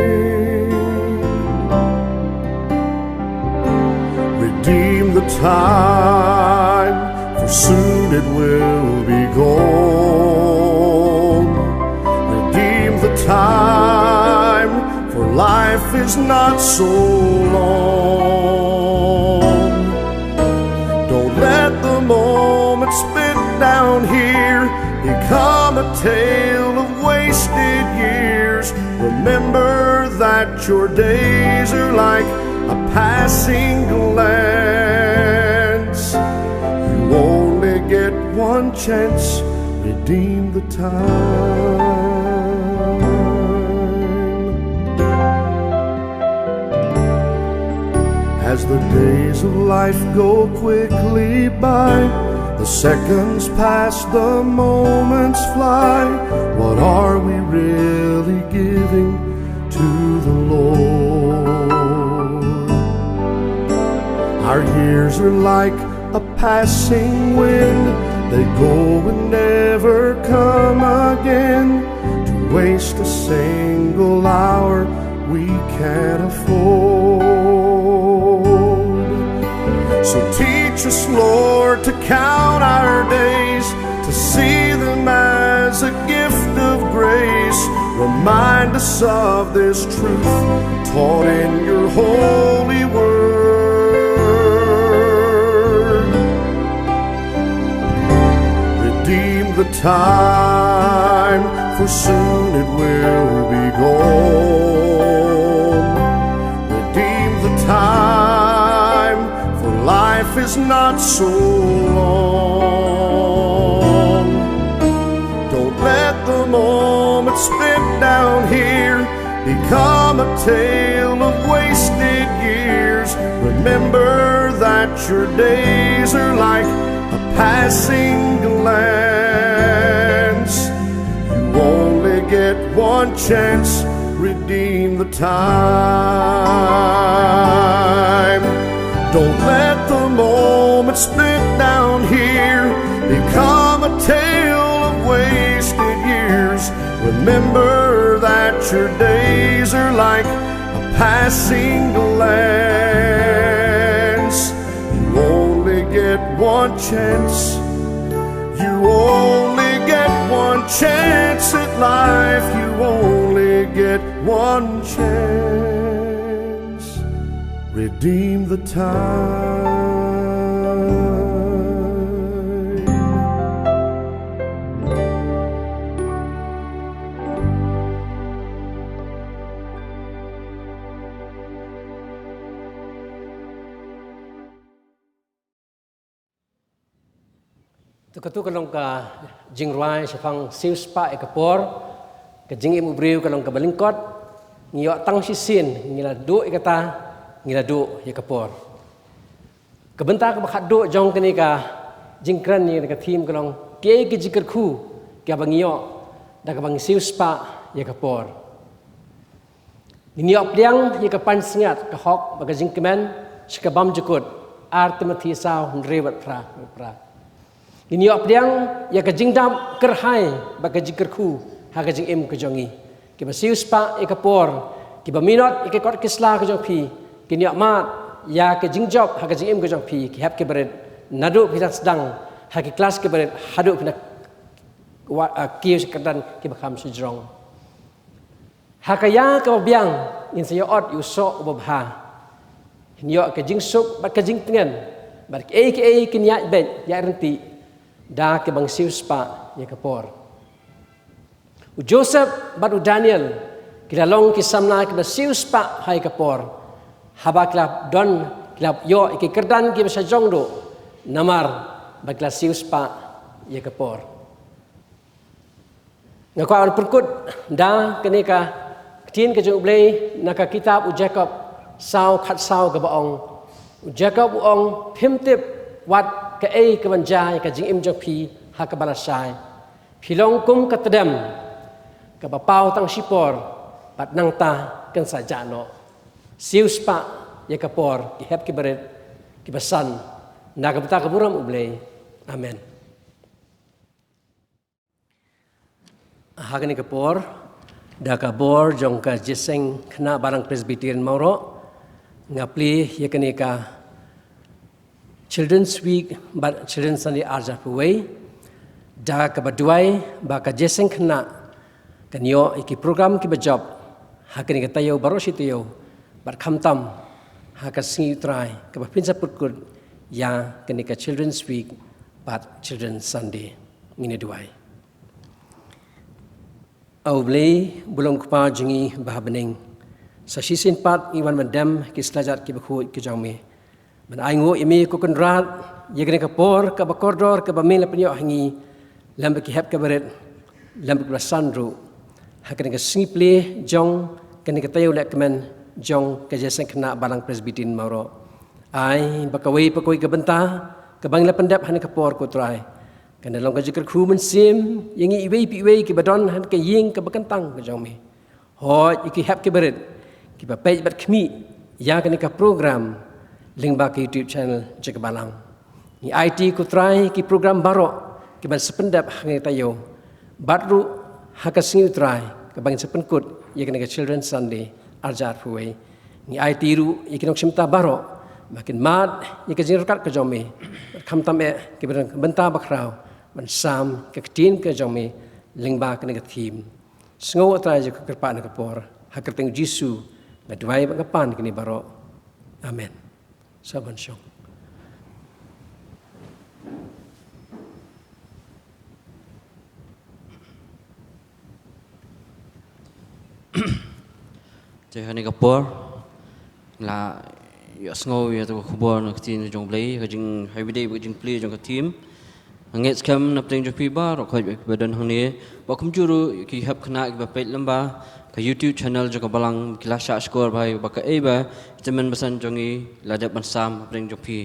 redeem the time, for soon it will be gone. Redeem the time, for life is not so long. Don't let the moment spent down here become a tale of wasted years. Remember that your days are like a passing glance. You only get one chance, redeem the time. As the days of life go quickly by, the seconds pass, the moments fly. What are we really giving to the Lord? Our years are like a passing wind, they go and never come again. To waste a single hour we can't afford. So teach us, Lord, to count our days, to see them as a gift of grace. Remind us of this truth taught in your holy word. Redeem the time, for soon it will be gone. Redeem the time, for life is not so long. Don't let the moment spent down here become a tale of wasted years. Remember that your days are like a passing glance. You only get one chance, redeem the time. Don't let the moment spent down here become a tale of wasted years. Remember that your days are like a passing glance. You only get one chance. You only get one chance at life. You only get one chance. Redeem the time. Tukatu kalong ka jingruai sifang sius pa ekapor ka jingim ubriu kalong ka balingkot ngiyo tang sisin ngila du ikata ngila du ekapor kabenta ka bakhat du jong kini ka jingkran ni ka thim kalong ke ki jikar khu ka bangiyo da ka bang sius pa ekapor ngiyo pliang ekapan singat ka hok baga jingkemen sikabam jukut artimati saw rewat pra ini opdiang ya kajingdam kerhai baka jikerku ha kajing im kejongi ki basius pa ekapor ki baminot ikekot kisla kejong pi ki niakmat ya kajingjob ha kajing im kejong pi ki hap ke bered nadu pisak sedang ha ki kelas ke bered hadu pina kius kedan ki bakam sujrong ha kaya ka biang in sayot yuso ubabha niyo kajing suk bat kajing tengen bat ke niat bet ya renti da ke bang sius pa ya kapor Joseph batu Daniel kilalong kisamna ke sius pa hai kapor haba klap don klap yo ke kerdan ke sajong do namar bakla sius pa ya kapor ngakwan perkut da kenika tin ke jung blei naka kitab Jacob saw khat saw ke baong Jacob ong phimtip wat ke ke banjai ke jing im jok pi ha ke balasai philong kum ka tedam ke bapau tang sipor pat nang ta kan sajano sius pa ya kapor ki hep ki beret ki basan na ka bata ka buram ublei amen ha ke ni kapor da ka bor jong ka jiseng khna barang presbyterian mauro ngapli ya ke ni ka Children's Week, but Children's Sunday Arja Puway, da kabaduay, baka jeseng kena, kanyo iki program ki bajob, hakan ka tayo baro si tayo bar khamtam hakan singi try ka ba pinsa putkut ya kenika Children's Week bat Children's Sunday ngine duai au blei bulong kpa jingi bahabening sa sisin pat iwan mandam ki slajat ki bakhu ki jangme man aingo imi ko konrat yegre ka por ka ba kordor ka ba mela penyo hangi lambe ki hep ka beret lambe ka sandro hakan ka singi ple jong kenika tayo lek men jong ka jesen kena balang presbitin mauro ai bakawai pakoi ka benta ka bangla pendap han ka por ko trai kana long ka jikr khu men sim yangi iwei pi wei ki badon han ka ying ka bakantang ka jong me ho iki hep ki beret ki ba page bat khmi ya kenika program lingba ke YouTube channel jek balang ni IT ko trai ki program baro ki ban sependap hangai tayo batru hakasingi trai ka bang sepenkut ya kenika Children's Sunday arjat fuwei ni IT ru ikinok simta baro makin mat ya ke jirkat ke jome kham tam e ki benta bakrau man sam ke tin ke jome lingba kenika thim sngo trai je kerpa na kapor hakerteng Jisu na dwai bangapan kini baro amen saban syong Tehani kapor la yasngo ya tu kubor nak tin jong play ka jing everyday ka jing play jong ka team anget skam na pling jong piba ro khoi badan hang ni ba kum juru ki hap khna ki ba pet lamba ka YouTube channel jong ka balang kilasha score bhai ba ka e ba temen basan jong i ladap ban sam pling jong pi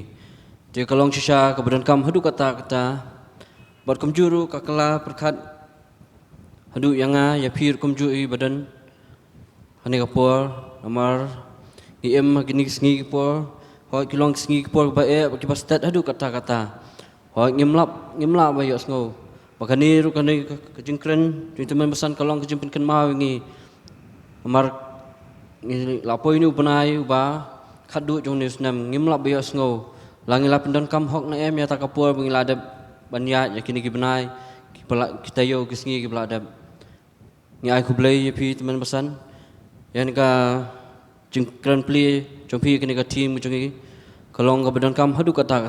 te kalong shisha ka badan kam hadu kata ba kum juru ka kala perkhat hadu yanga ya phir kum ju i badan hani kapor namar em gini sngi kapor hoi kilong sngi kapor ba e ki bastat hadu kata hoi ngimlap ba yo sngo bakani ru kani kajingkren teman besan kalong kajimpen kan mau ngi namar ngi lapoi ni upanai ba khadu jong ni snam ngimlap ba yo sngo langi lap pendon kam hok na em ya ta kapor ngi ladap banya ya kini ki benai kita yo ki sngi ki bladap ngi ai ku blai pi teman besan yang ka jingkran pli jompi kini ka team jongi kalong ka badan kam hadu kata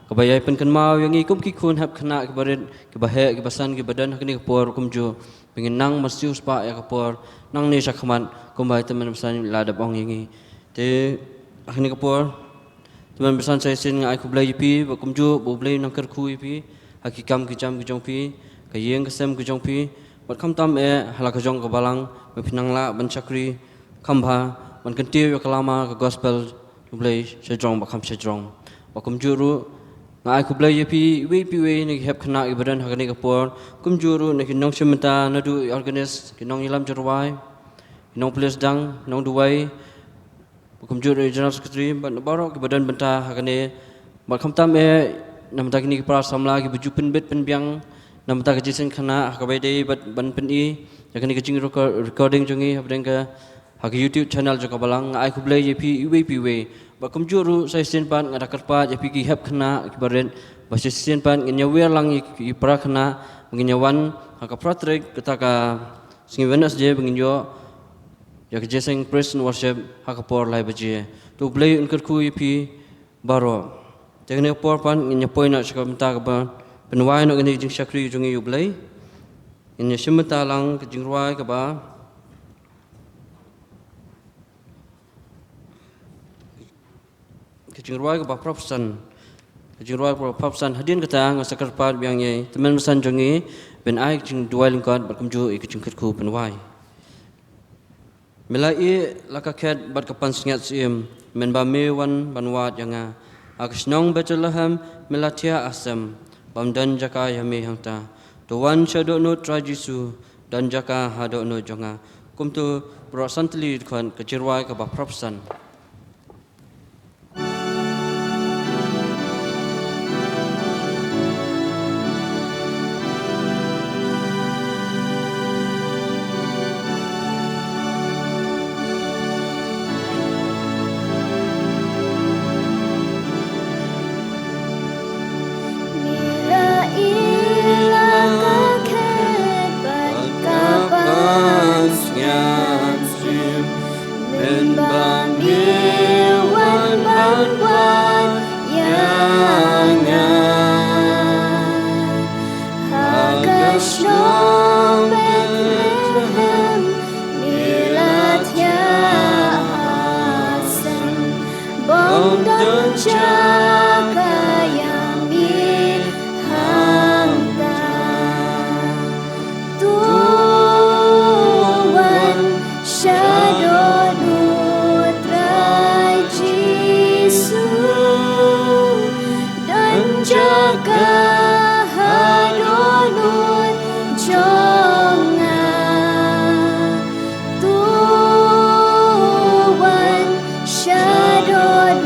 ka bayai pen kan mau yang ikum ki kun hab khna ki baret ki bahe ki basan ki badan kini ka por kum jo pengin nang masyu spa ya ka por nang ni sakhaman kum bai teman besan lada bong yang te kini ka por teman besan sai sin ngai ku blai pi ba kum jo bo blai nang kar khu pi hakikam ki jam ki jompi ka yeng ka sem ki jompi bat kham tam e hala ka jong ka balang pinangla ban chakri khamba man kantiu ya kalama ka gospel blai sejong ba kham sejong ba kum juru ngai ku blai pi we ni hep khna ibadan hakani ka por kum juru ni kinong simta na du organize kinong ilam jorwai kinong place dang nong duwai ba kum juru general secretary ban baro ki badan benta hakani ba kham tam e nam ta kini pra samla ki buju pen bet pen biang nam ta ka jisen khana ka bai dei ban pen i yakni ka jing recording jongi habdeng ka hak YouTube channel joka balang ai ku blai pi we ba kum juru sai sin pan ngada karpa je pi ki hap khna ki baren ba sin pan ngnya wer lang ki pra khna ngnya wan hak pratrek kata ka singi wenas je bengyo yak je sing praise and worship hak por lai baje tu blai unkar ku pi baro tekne por pan ngnya poina chka mta ka ba penwai no ngni jing shakri jongi yu blai in simta lang kejingruai ka ba kejingruai ka ba profesan kejingruai ka profesan hadin kata ngasakar pat biang ye teman mesan jongi ben ai jing duai lingkot berkumju ik jingkut ku penwai melai laka ket bat kapan singat sim men ba mewan banwat yanga aksnong Bethlehem melatia asam bamdan jaka yami hangta Tuan syadok no trajisu dan jaka hadok no jonga kum tu prosantli kan kecirwai ka ba profesan Sim Shalom Bethlehem Milat Yahasan Bom dan jaga yami hangta Tuhan Syadonut Rai Jisu dan jaga hadonut jonga Tuhan Syadonut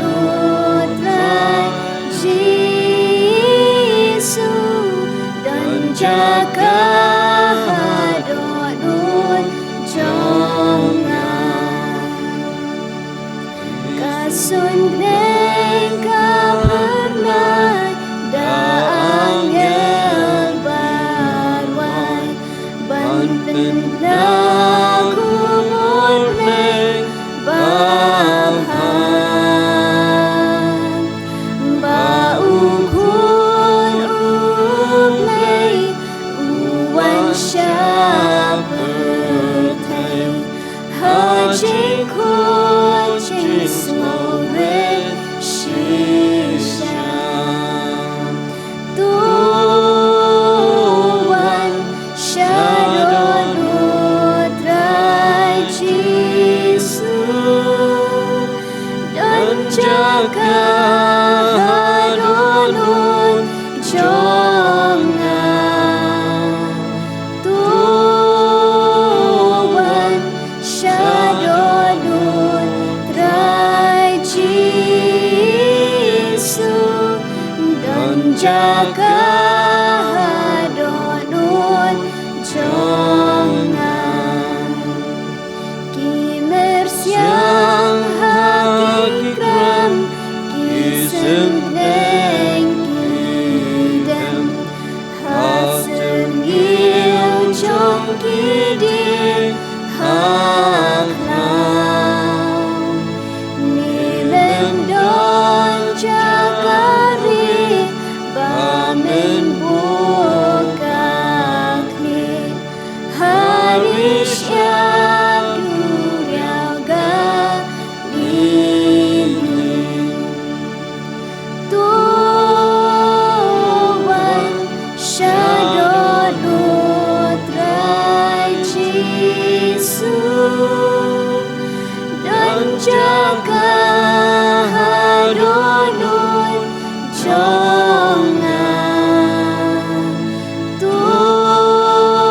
Rai Jisu dan jaga hadonut jonga kasun neng kapernai daangel barwai banten lagu morneng babhan baukun umlei uwan syabertai hajing kucing sore shisha Tuhan Syadonut Rai Jisu dan jaga hadonut jonga Tuhan Syadonut Rai Jisu dan jaga hadonut jonga Kimer siang hakikram kisendeng kidam hasengil jong kiding haklam Nilem don jagari bamen bukakli hari syaduryaga lili Tuhan Syadonut Rai Jisu dan jaga hadonut jonga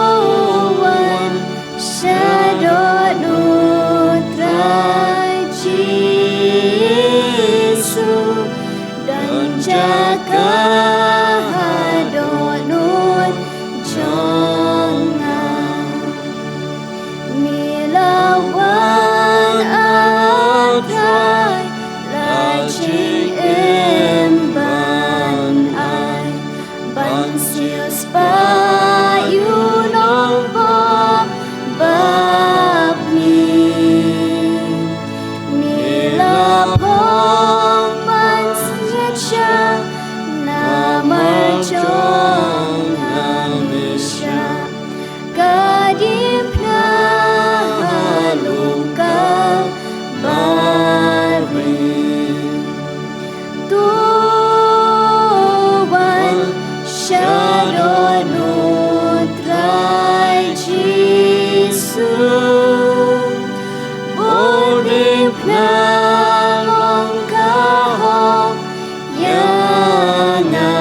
Tuhan Syadonut Rai Jisu dan jaga hadonut jonga Milawan adai lajing emban ai bansius payunong babni Milapong bansiya namar jong amisya kadip na haluka bari Tuhan Syadonut Rai Jisu bodip na longkahong yana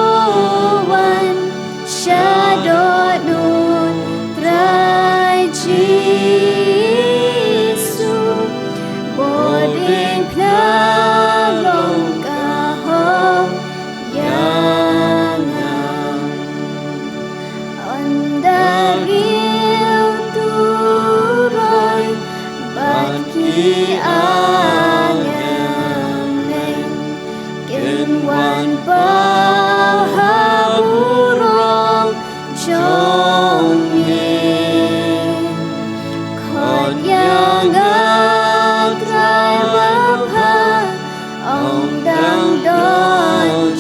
Tuhan Syadonut Rai Jisu bodip na longkahong yana Andaril turoy bat ki angameng kenwan pahaburong jongye Kon yang agrai babha ong dang don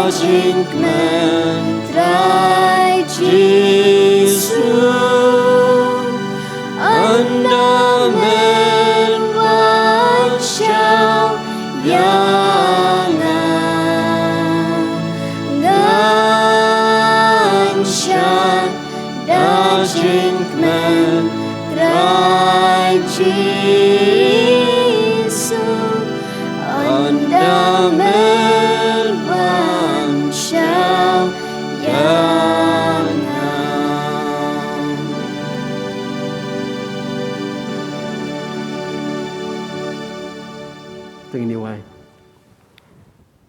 men trai Jesus andamen wachau yangan ganshan dajing men trai Jesus andamen wachau yangan. Tengini wai.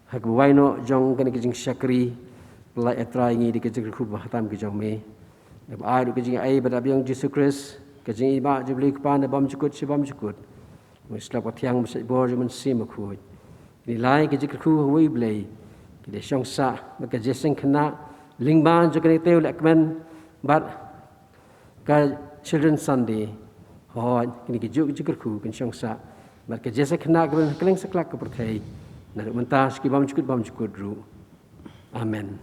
Hak wai no jong kena kijing syakri pelai etrai ngi di kijing khub hatam kijong me. Nab ai du kijing ai badab yang Jesus Christ kijing iba jubli kpan bam cukut si bam cukut. Musla patiang musai bor juman sim khoi. Ni lai kijing khu hui blai. Kide syong sa maka jeseng kena lingban jo kena teu lekmen bat ka children Sunday. Ho kini kijuk khu kan syong sa Maka jasa kena keleng sekelak ke pertai. Nak mentas ki bam cukut ru. Amen.